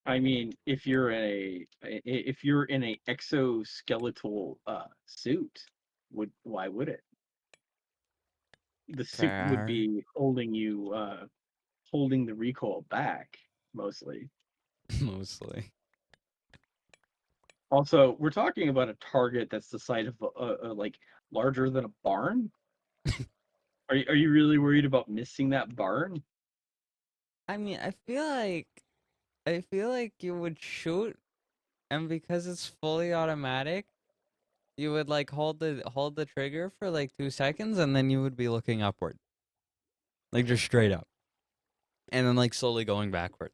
I mean, if you're in a exoskeletal suit, why would it? The suit would Fair. be holding you holding the recoil back mostly. Mostly. Also, we're talking about a target that's the size of like larger than a barn. Are you really worried about missing that barn? I mean, I feel like you would shoot, and because it's fully automatic, you would like hold the trigger for like 2 seconds, and then you would be looking upward, like just straight up, and then like slowly going backward.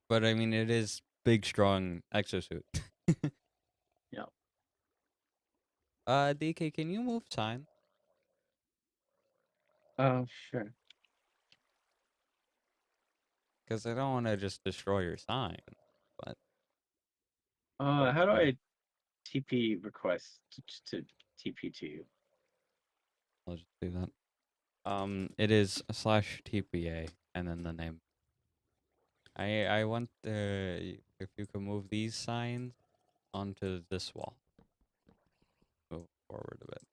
But I mean, it is big, strong exosuit. Yeah. DK, can you move sign? Oh, sure. Because I don't want to just destroy your sign. But How do I TP request to TP to you? I'll just do that. It is /TPA and then the name. I want if you could move these signs onto this wall. Move forward a bit.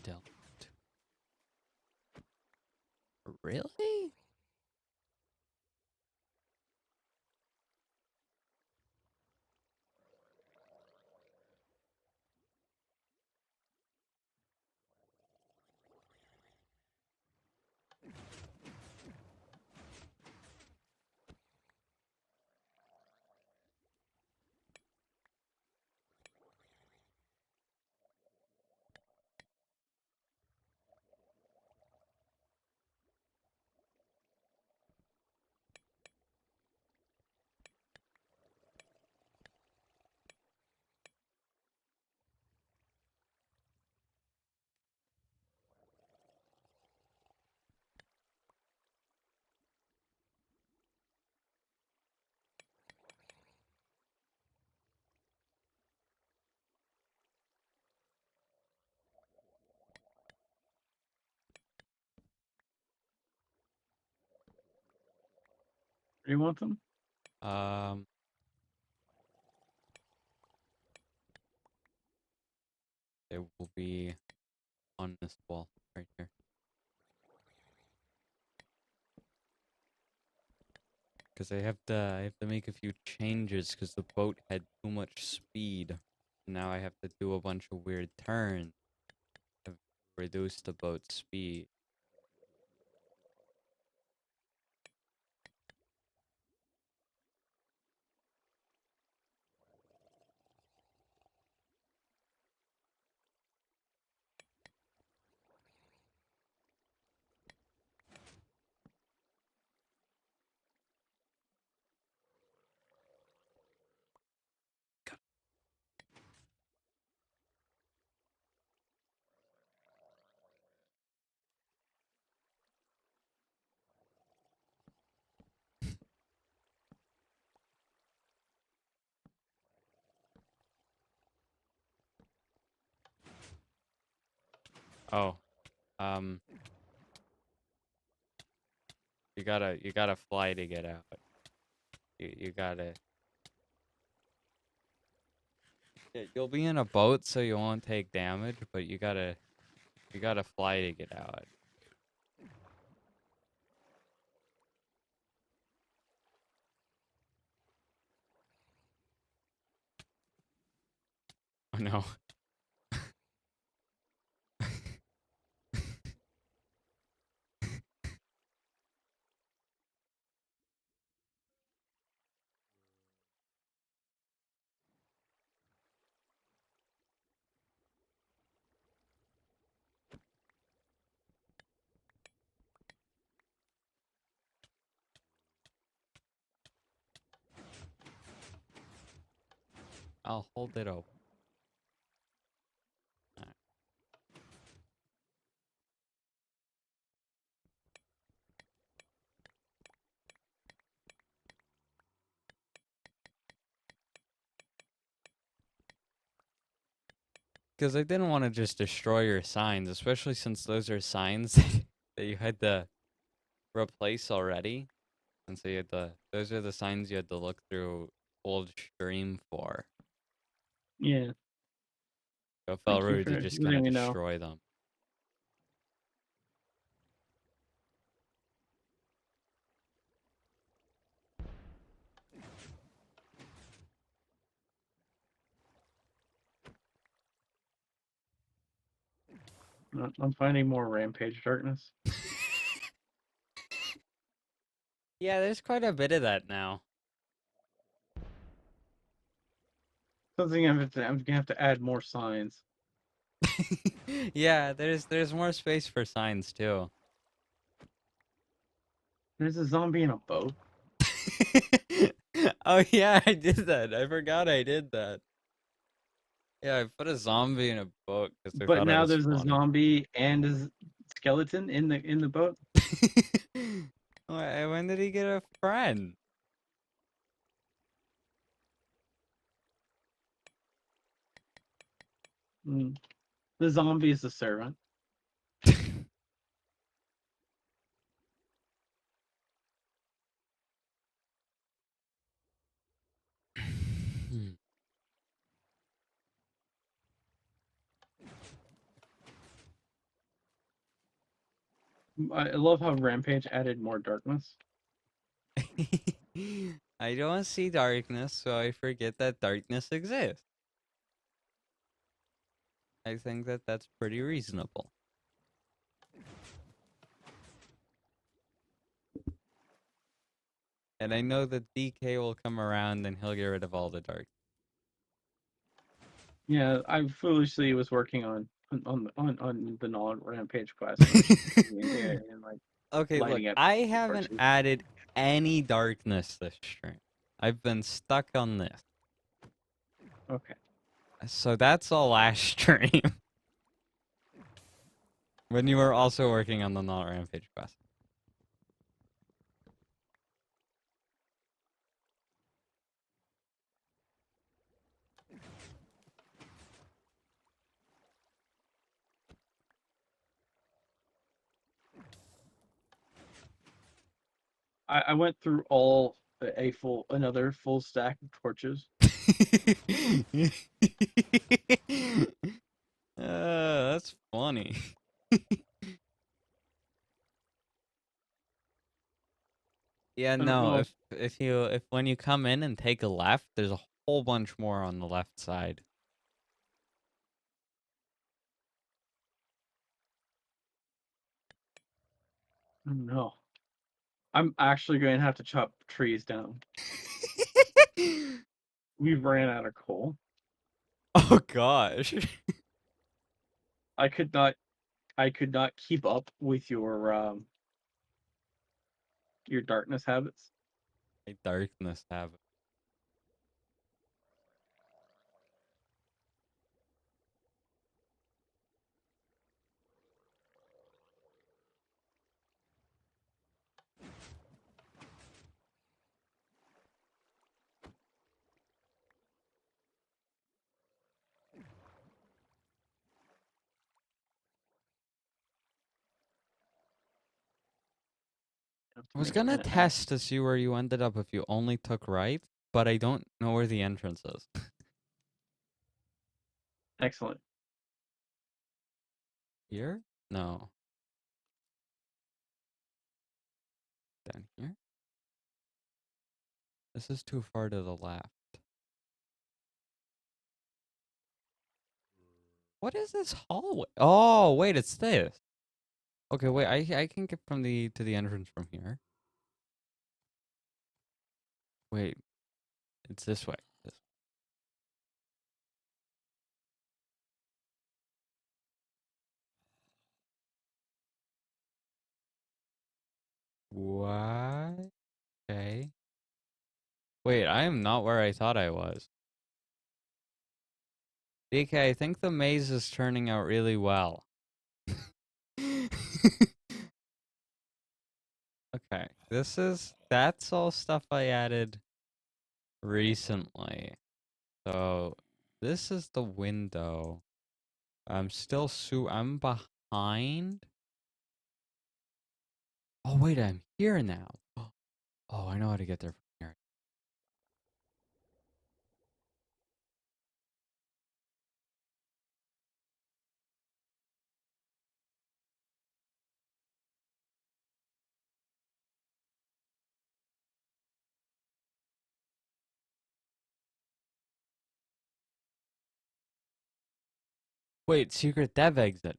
Still. Really? Do you want them? Um, they will be on this wall right here. Because I have to make a few changes because the boat had too much speed. Now I have to do a bunch of weird turns to reduce the boat's speed. Oh, um, you gotta fly to get out. You gotta. Yeah, you'll be in a boat, so you won't take damage, but you gotta fly to get out. Oh no. I'll hold it open. Because I didn't want to just destroy your signs, especially since those are signs that you had to replace already. And so you had to, those are the signs you had to look through old stream for. Yeah. So it felt Thank you rude to for just kind letting of me know. destroy them. I'm finding more rampage darkness. Yeah, there's quite a bit of that now. Something I'm gonna have to add more signs. Yeah, there's more space for signs too. There's a zombie in a boat. Oh yeah, I did that. I forgot I did that. Yeah, I put a zombie in a book because I But thought it now was there's a funny. zombie and a skeleton in the boat. When did he get a friend? Mm. The zombie is the servant. I love how Rampage added more darkness. I don't see darkness, so I forget that darkness exists. I think that that's pretty reasonable. And I know that DK will come around and he'll get rid of all the dark. Yeah, I foolishly was working on the non-Rampage quest and like Okay, look, lighting up I haven't torches. added any darkness this stream. I've been stuck on this. Okay. So that's all last stream. When you were also working on the not Rampage quest. I went through all another full stack of torches. That's funny. Yeah, I don't no, know. if when you come in and take a left, there's a whole bunch more on the left side. No. I'm actually going to have to chop trees down. We ran out of coal. Oh gosh. I could not keep up with your darkness habits. A darkness habit. I was gonna test to see where you ended up if you only took right, but I don't know where the entrance is. Excellent. Here? No. Down here? This is too far to the left. What is this hallway? Oh, wait, it's this. Okay, wait, I can get from the to the entrance from here. Wait, it's this way. This. What? Okay. Wait, I am not where I thought I was. DK, I think the maze is turning out really well. Okay, that's all stuff I added recently. So, this is the window. I'm behind. Oh, wait, I'm here now. Oh, I know how to get there from here. Wait, secret dev exit.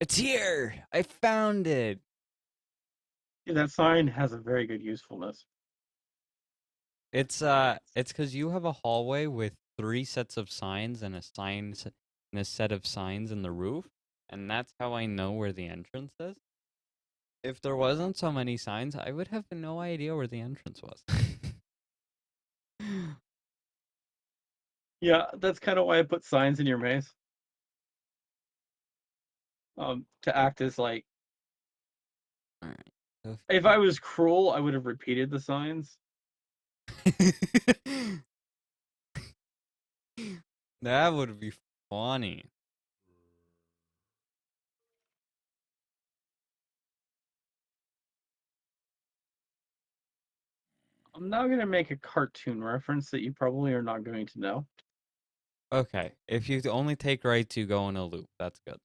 It's here! I found it! Yeah, that sign has a very good usefulness. It's because you have a hallway with 3 sets of signs and and a set of signs in the roof, and that's how I know where the entrance is. If there wasn't so many signs, I would have no idea where the entrance was. Yeah, that's kind of why I put signs in your maze. To act as like, Alright. if I was cruel, I would have repeated the signs. That would be funny. I'm now going to make a cartoon reference that you probably are not going to know. Okay, if you only take right to go in a loop, that's good.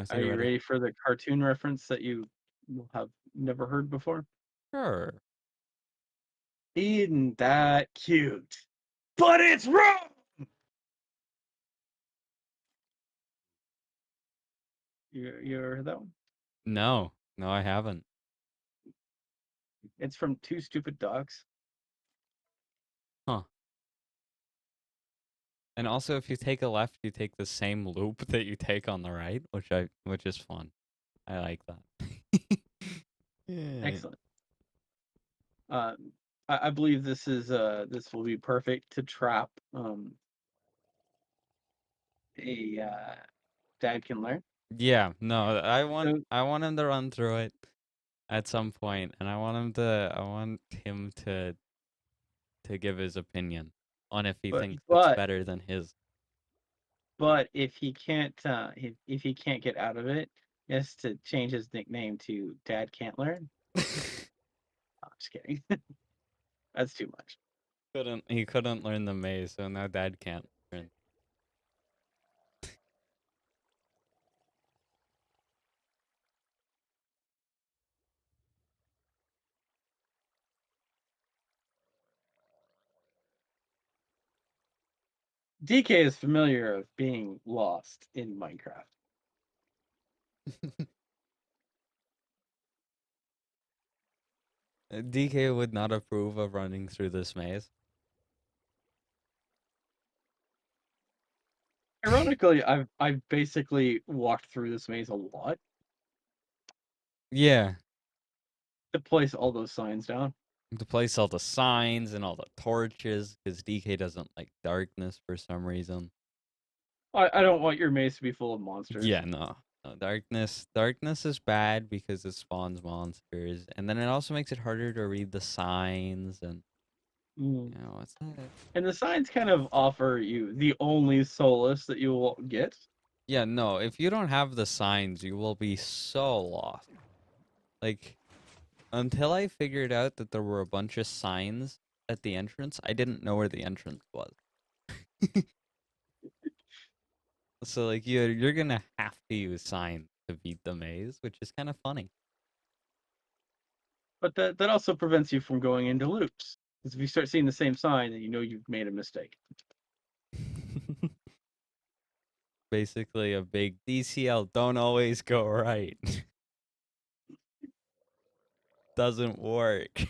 Are you ready for the cartoon reference that you will have never heard before? Sure. Isn't that cute? But it's wrong! You ever heard that one? No, I haven't. It's from Two Stupid Dogs. Huh. And also, if you take a left, you take the same loop that you take on the right, which is fun. I like that. Yeah. Excellent. I believe this will be perfect to trap a Dad Can Learn. Yeah, no, I want him to run through it at some point, and I want him to give his opinion on if he thinks it's better than his. But if he can't if he can't get out of it, He has to change his nickname to Dad Can't Learn. No, I'm just kidding. That's too much. He couldn't learn the maze, so now Dad can't learn. DK is familiar of being lost in Minecraft. DK would not approve of running through this maze. Ironically, I've basically walked through this maze a lot Yeah, to place all those signs down. to place all the signs and all the torches, because DK doesn't like darkness for some reason. I don't want your maze to be full of monsters. Yeah, no. Darkness is bad because it spawns monsters, and then it also makes it harder to read the signs, and Mm. you know, it's not. And the signs kind of offer you the only solace that you will get. Yeah, no. If you don't have the signs, you will be so lost. Like, until I figured out that there were a bunch of signs at the entrance, I didn't know where the entrance was. So like you're gonna have to use signs to beat the maze, which is kind of funny. But that also prevents you from going into loops. Because if you start seeing the same sign, then you know you've made a mistake. Basically, a big DCL don't always go right. Doesn't work.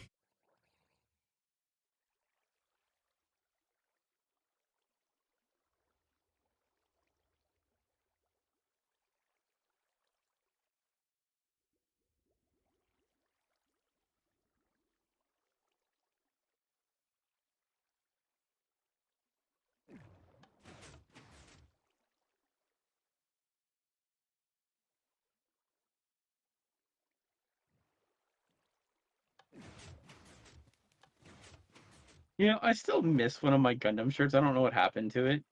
You know, I still miss one of my Gundam shirts. I don't know what happened to it.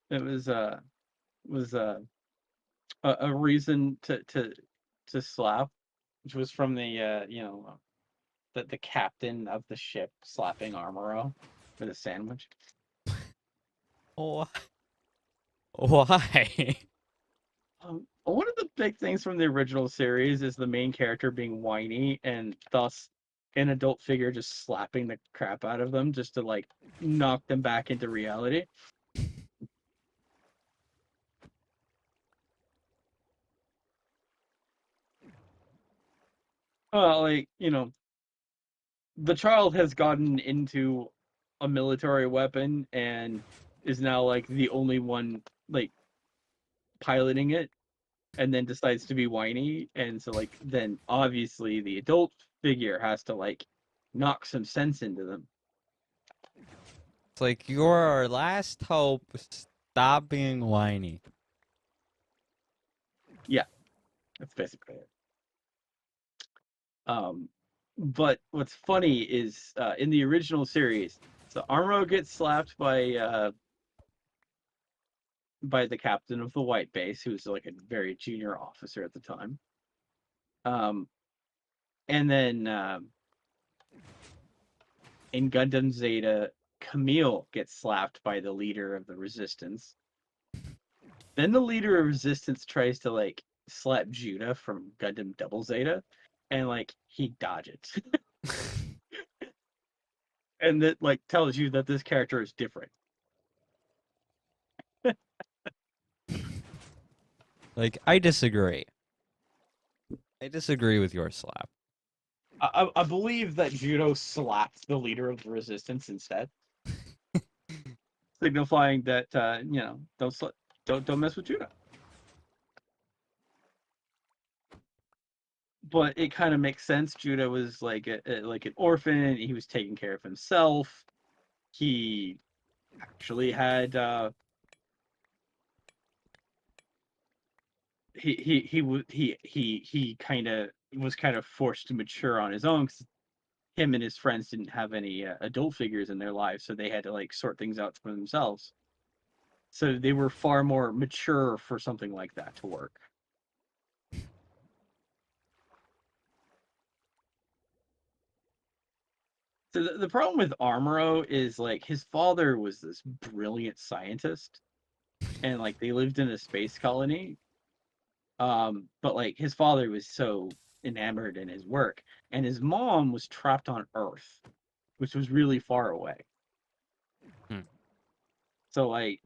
It was a reason to slap, which was from the the captain of the ship slapping Armoro with a sandwich. Oh, why? One of the big things from the original series is the main character being whiny and thus an adult figure just slapping the crap out of them just to like knock them back into reality. Like, you know, the child has gotten into a military weapon and is now like the only one like piloting it and then decides to be whiny, and so like then obviously the adult figure has to like knock some sense into them. It's like you're our last hope. Stop being whiny. Yeah, that's basically it. But what's funny is in the original series, so Armoro gets slapped by the captain of the White Base, who's like a very junior officer at the time. And then in Gundam Zeta, Camille gets slapped by the leader of the Resistance. Then the leader of Resistance tries to like slap Judah from Gundam Double Zeta, and like he dodges. And that like tells you that this character is different. Like, I disagree. I disagree with your slap. I believe that Judo slapped the leader of the Resistance instead, signifying that don't mess with Judo. But it kind of makes sense. Judah was like like an orphan. He was taking care of himself. He actually had he kind of was kind of forced to mature on his own because him and his friends didn't have any adult figures in their lives, so they had to like sort things out for themselves. So they were far more mature for something like that to work. So the problem with Armoro is like his father was this brilliant scientist, and like they lived in a space colony. But like his father was so enamored in his work, and his mom was trapped on Earth, which was really far away. Hmm. So like,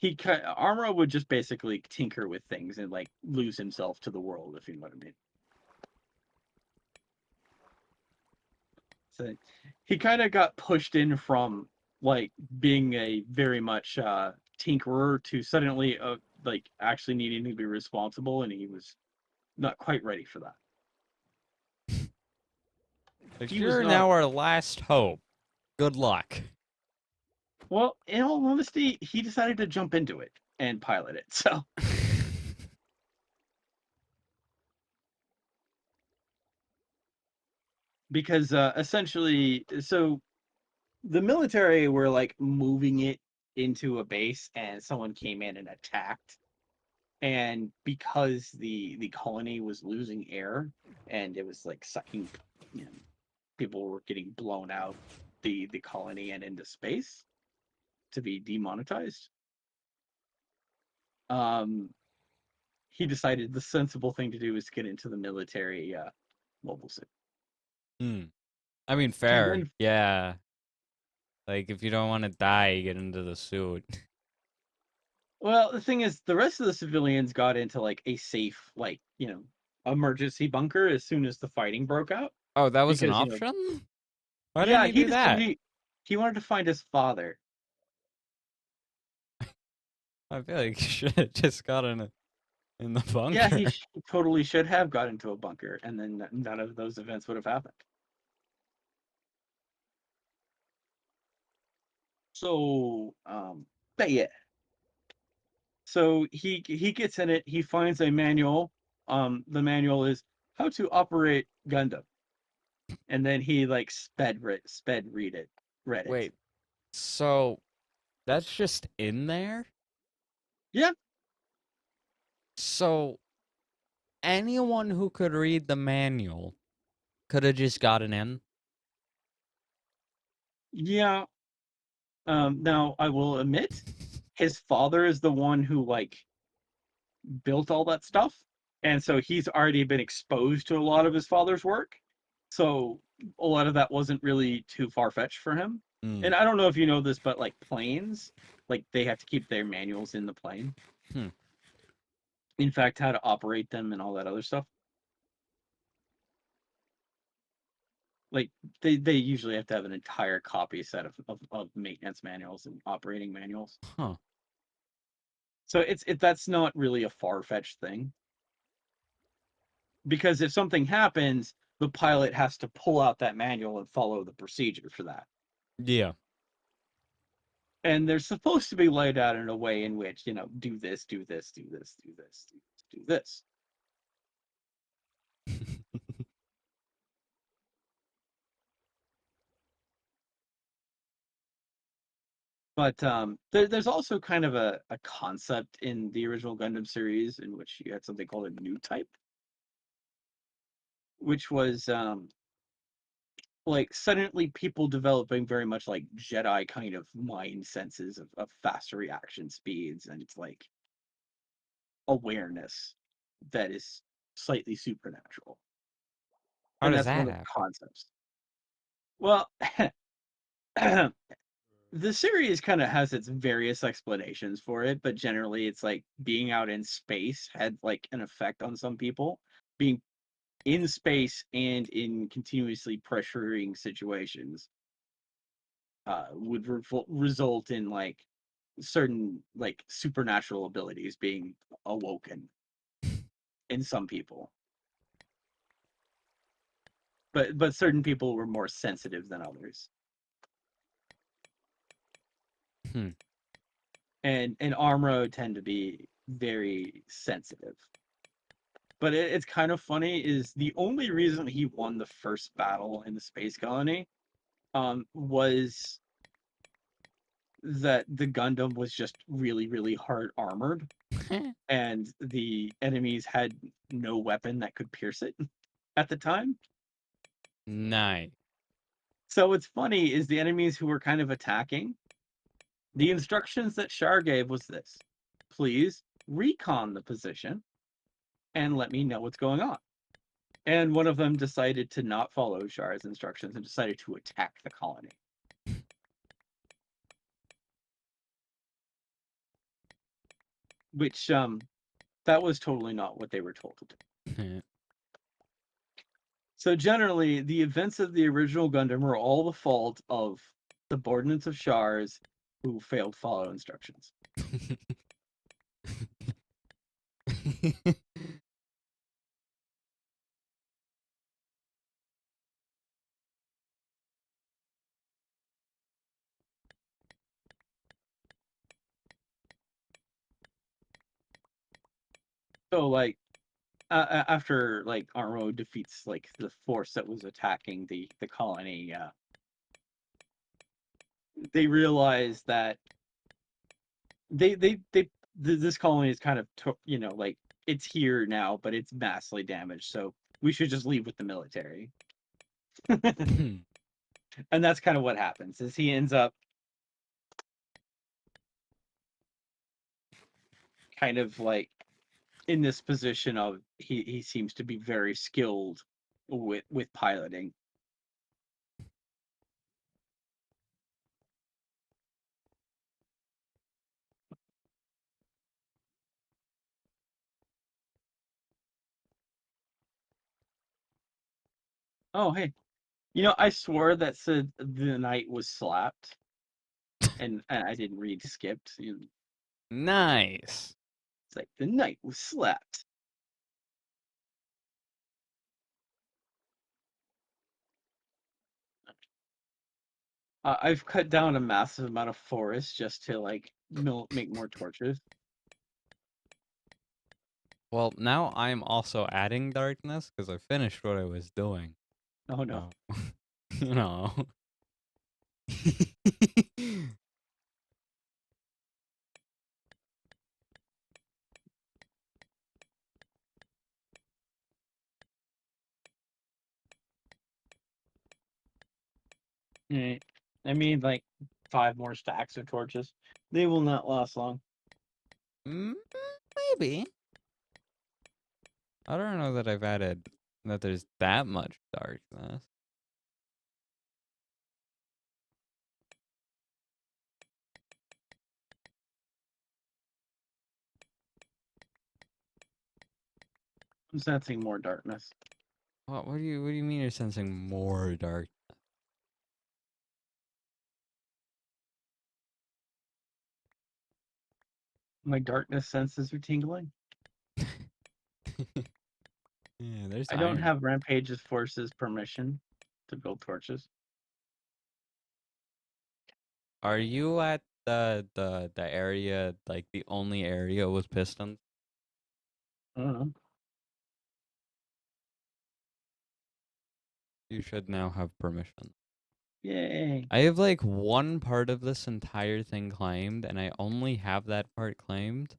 Armoro would just basically tinker with things and like lose himself to the world, if you know what I mean. So he kind of got pushed in from like being a very much tinkerer to suddenly like actually needing to be responsible, and he was not quite ready for that. Like, He was you're not. now our last hope. Good luck. Well, in all honesty, he decided to jump into it and pilot it. So because essentially, so the military were like moving it into a base, and someone came in and attacked. And because the colony was losing air and it was like sucking, you know, people were getting blown out the colony and into space to be demonetized. Um, he decided the sensible thing to do was get into the military mobile suit. Hmm. I mean, And fair. then, Yeah. Like, if you don't want to die, you get into the suit. well, the thing is, the rest of the civilians got into like a safe, like, emergency bunker as soon as the fighting broke out. Oh, that was an Because, option? Why didn't yeah, he he do decided that? he wanted to find his father. I feel like he should have just got in the Yeah, bunker. totally should have got into a bunker, and then none of those events would have happened. So, but yeah. So he gets in it. He finds a manual. The manual is how to operate Gundam, and then he like read it. Wait, so that's just in there? Yeah, So anyone who could read the manual could have just gotten in? yeah. Now I will admit, his father is the one who like built all that stuff, and so he's already been exposed to a lot of his father's work. So a lot of that wasn't really too far fetched for him. Hmm. And I don't know if you know this, but like planes, like they have to keep their manuals in the plane. Hmm. In fact, how to operate them and all that other stuff. Like they usually have to have an entire copy set of maintenance manuals and operating manuals. Huh. So that's not really a far fetched thing, because if something happens, the pilot has to pull out that manual and follow the procedure for that. Yeah. And they're supposed to be laid out in a way in which, do this, do this, do this, do this, do this. But there's also kind of a concept in the original Gundam series in which you had something called a new type, which was like suddenly people developing very much like Jedi kind of mind senses of faster reaction speeds, and it's like awareness that is slightly supernatural. How And does that's one that of the happen? concepts. Well, the series kind of has its various explanations for it, but generally it's like being out in space had like an effect on some people. Being in space and in continuously pressuring situations would result in like certain like supernatural abilities being awoken in some people. But certain people were more sensitive than others. Hmm. And Armro tend to be very sensitive. But it's kind of funny is the only reason he won the first battle in the space colony was that the Gundam was just really, really hard armored, and the enemies had no weapon that could pierce it at the time. Nice. So what's funny is the enemies who were kind of attacking, the instructions that Shar gave was this: please recon the position and let me know what's going on. And one of them decided to not follow Shar's instructions and decided to attack the colony. Which that was totally not what they were told to do. So generally, the events of the original Gundam are all the fault of subordinates of Shar's who failed to follow instructions. So like after like Armo defeats like the force that was attacking the colony, they realize that this colony is kind of like it's here now, but it's massively damaged. So we should just leave with the military. And that's kind of what happens. Is he ends up kind of like in this position of he seems to be very skilled with piloting. Oh, hey. I swore that said the knight was slapped, and I didn't read skipped. Nice. It's like the knight was slapped. I've cut down a massive amount of forest just to like make more torches. Well, now I'm also adding darkness because I finished what I was doing. Oh no. So, you know. I mean, like 5 more stacks of torches. They will not last long. Maybe. I don't know that I've added that there's that much darkness. I'm sensing more darkness. What do you mean you're sensing more dark? My darkness senses are tingling. Yeah, there's I don't iron. have Rampage's forces permission to build torches. Are you at the area, like the only area with pistons? I don't know. You should now have permission. Yay. I have like one part of this entire thing claimed, and I only have that part claimed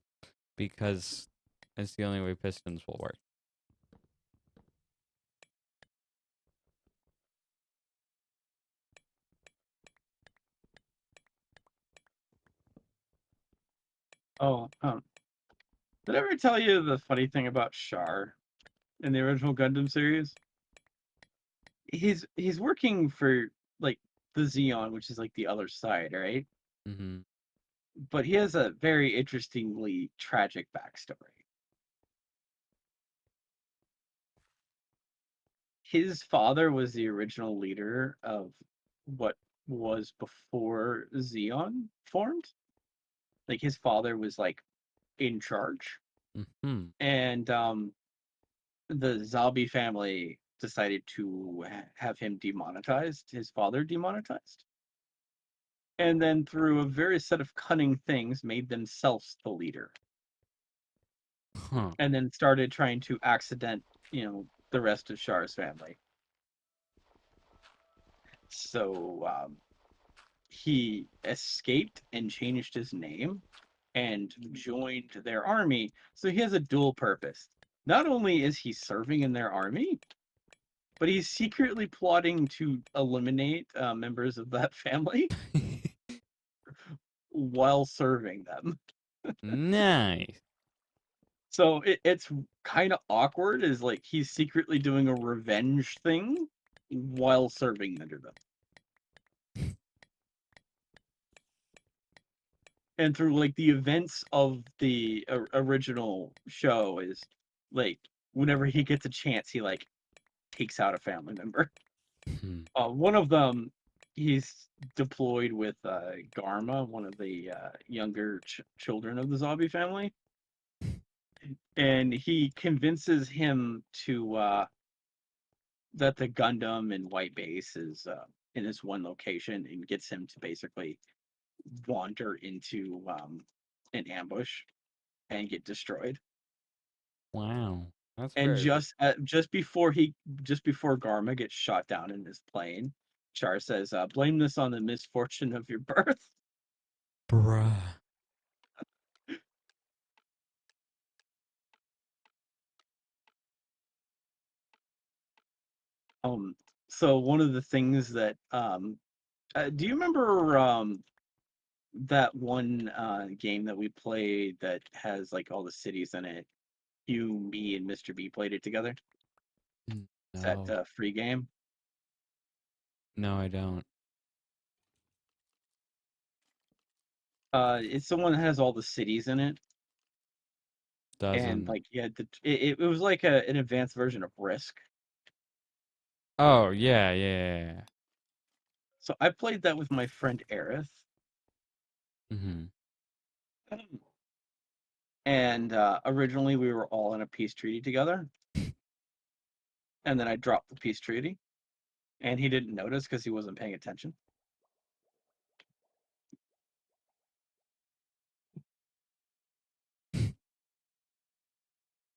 because it's the only way pistons will work. Oh, did I ever tell you the funny thing about Char in the original Gundam series? He's working for like the Zeon, which is like the other side, right? Mm-hmm. But he has a very interestingly tragic backstory. His father was the original leader of what was before Zeon formed. Like his father was like in charge, Mm-hmm. and the Zabi family decided to have him demonetized, his father demonetized, and then through a various set of cunning things made themselves the leader, Huh. and then started trying to accident the rest of Char's family. So he escaped and changed his name and joined their army. So he has a dual purpose. Not only is he serving in their army, but he's secretly plotting to eliminate members of that family while serving them. Nice. So it's kind of awkward. Is like he's secretly doing a revenge thing while serving under them. And through like the events of the original show is like whenever he gets a chance, he like takes out a family member. Hmm. One of them, he's deployed with Garma, one of the younger children of the zombie family, and he convinces him to that the Gundam and White Base is in this one location, and gets him to basically wander into an ambush and get destroyed. Wow. That's And very just before Garma gets shot down in his plane, Char says, "Blame this on the misfortune of your birth." bruh. So one of the things that do you remember that one game that we played that has like all the cities in it? You, me, and Mr. B played it together. It's that No. free game. No, I don't. It's the one that has all the cities in it, and Doesn't. like it was like an advanced version of Risk. Oh, yeah, yeah. So I played that with my friend Aerith, Mm-hmm. and originally we were all in a peace treaty together, and then I dropped the peace treaty, and he didn't notice because he wasn't paying attention.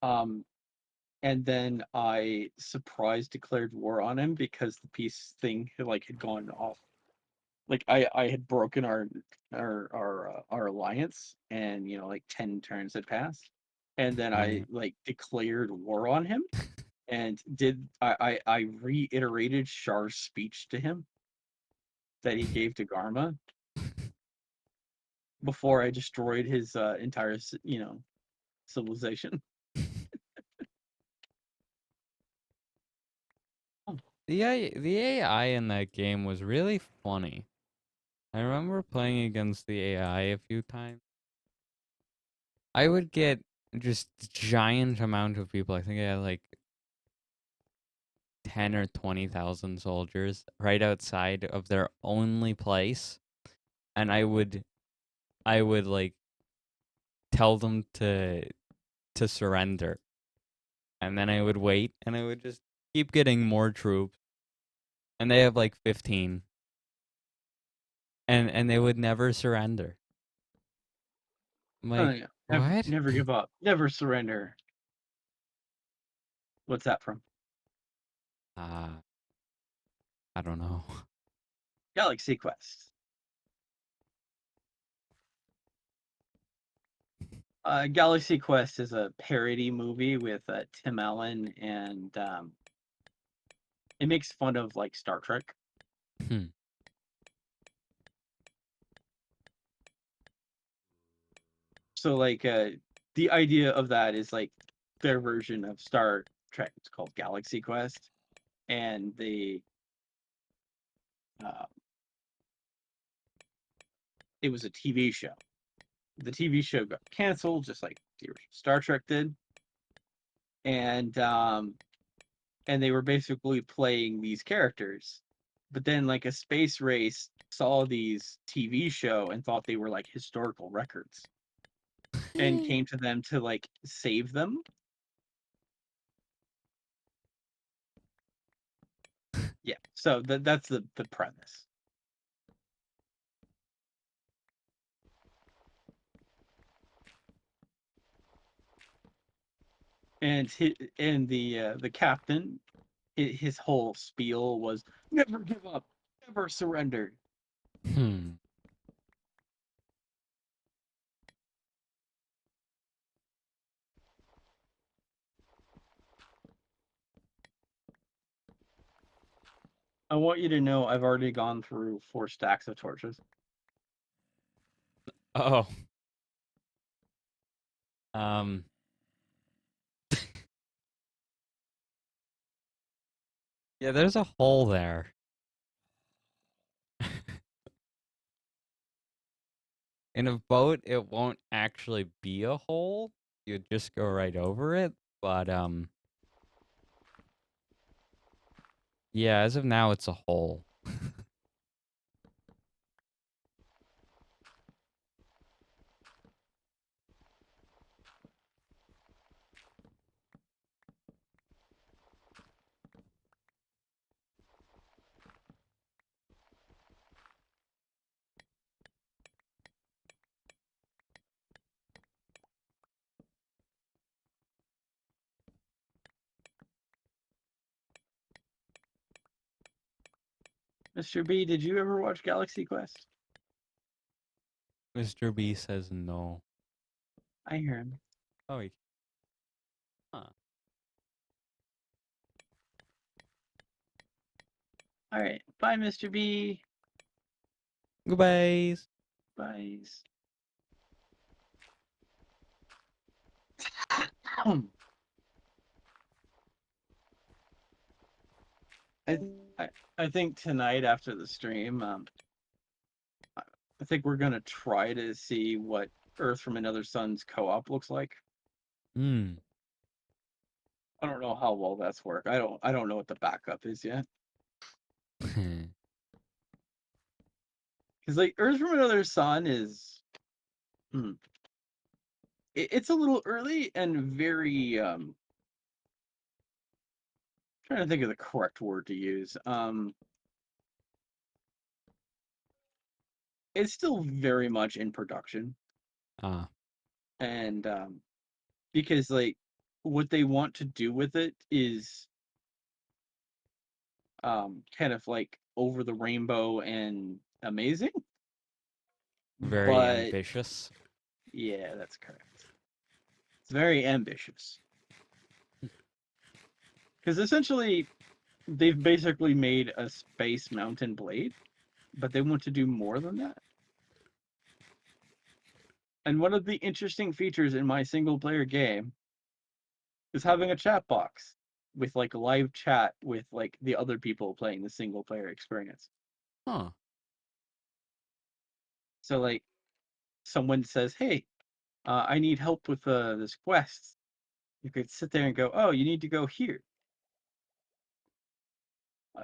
Um, and then I surprise declared war on him because the peace thing had gone off. Like I had broken our alliance, and like 10 turns had passed, and then I Right. like declared war on him, and I reiterated Char's speech to him that he gave to Garma before I destroyed his entire civilization. The AI in that game was really funny. I remember playing against the AI a few times. I would get just giant amount of people. I think I had like 10 or 20,000 soldiers right outside of their only place, and I would like tell them to surrender, and then I would wait, and I would just keep getting more troops, and they have like 15, and they would never surrender. I'm Oh like, yeah, what? never give up, never surrender. What's that from? Ah, I don't know. Galaxy Quest. Galaxy Quest is a parody movie with Tim Allen, and it makes fun of like Star Trek. Hmm. So like the idea of that is like their version of Star Trek. It's called Galaxy Quest, and uh, it was a TV show. The TV show got canceled, just like the original Star Trek did, and they were basically playing these characters, but then like a space race saw these TV show and thought they were like historical records, and came to them to like save them. Yeah, so that's the premise. And the captain, his whole spiel was never give up, never surrender. Hmm. I want you to know I've already gone through 4 stacks of torches. Oh. Um. Yeah, there's a hole there. In a boat, it won't actually be a hole. You'd just go right over it. But, yeah, as of now, it's a hole. Mr. B, did you ever watch Galaxy Quest? Mr. B says no. I hear him. Oh, huh. All right. Bye, Mr. B. Goodbyes. Bye. I, I I think tonight after the stream, I think we're gonna try to see what Earth from Another Sun's co-op looks like. Hmm. I don't know how well that's work. I don't know what the backup is yet. Because like Earth from Another Sun is, it's a little early and very trying to think of the correct word to use. It's still very much in production, Ah. and because like what they want to do with it is kind of like over the rainbow and amazing. Very But ambitious. yeah, that's correct. It's very ambitious. Because essentially they've basically made a Space Mountain Blade, but they want to do more than that. And one of the interesting features in my single player game is having a chat box with like live chat with like the other people playing the single player experience. Huh. So like someone says, "Hey, I need help with this quest." You could sit there and go, "Oh, you need to go here."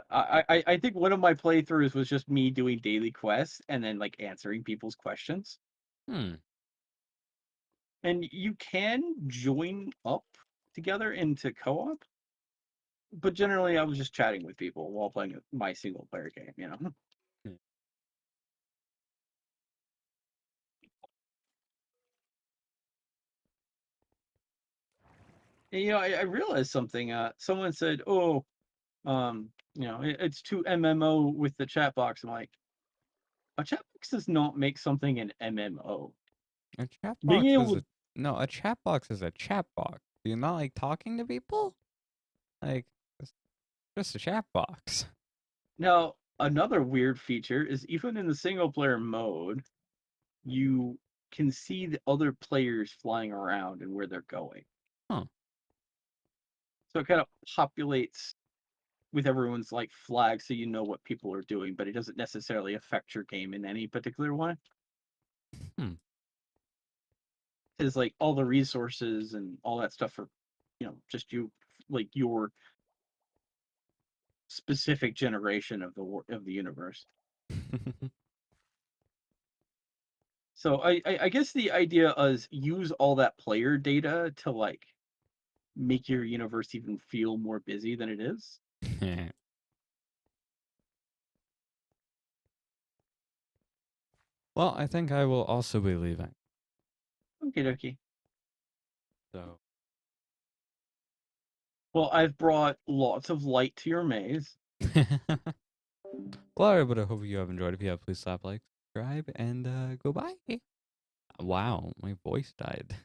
I think one of my playthroughs was just me doing daily quests and then like answering people's questions. Hmm. And you can join up together into co-op, but generally I was just chatting with people while playing my single player game, you know. Hmm. And, you know, I realized something. Someone said, "Oh, you know, it's too MMO with the chat box." I'm like, a chat box does not make something an MMO. A chat Being box is able a no. A chat box is a chat box. Do you not like talking to people? Like, it's just a chat box. now another weird feature is even in the single player mode, you can see the other players flying around and where they're going. Huh. So it kind of populates with everyone's like flag so you know what people are doing, but it doesn't necessarily affect your game in any particular way. Hmm. Because like all the resources and all that stuff are, you know, just you like your specific generation of the universe. So I guess the idea is use all that player data to like make your universe even feel more busy than it is. Well, I think I will also be leaving. Okie dokie. So, Well, I've brought lots of light to your maze. well, everybody, I hope you have enjoyed. If you have, please slap like, subscribe, and go bye. Wow, my voice died.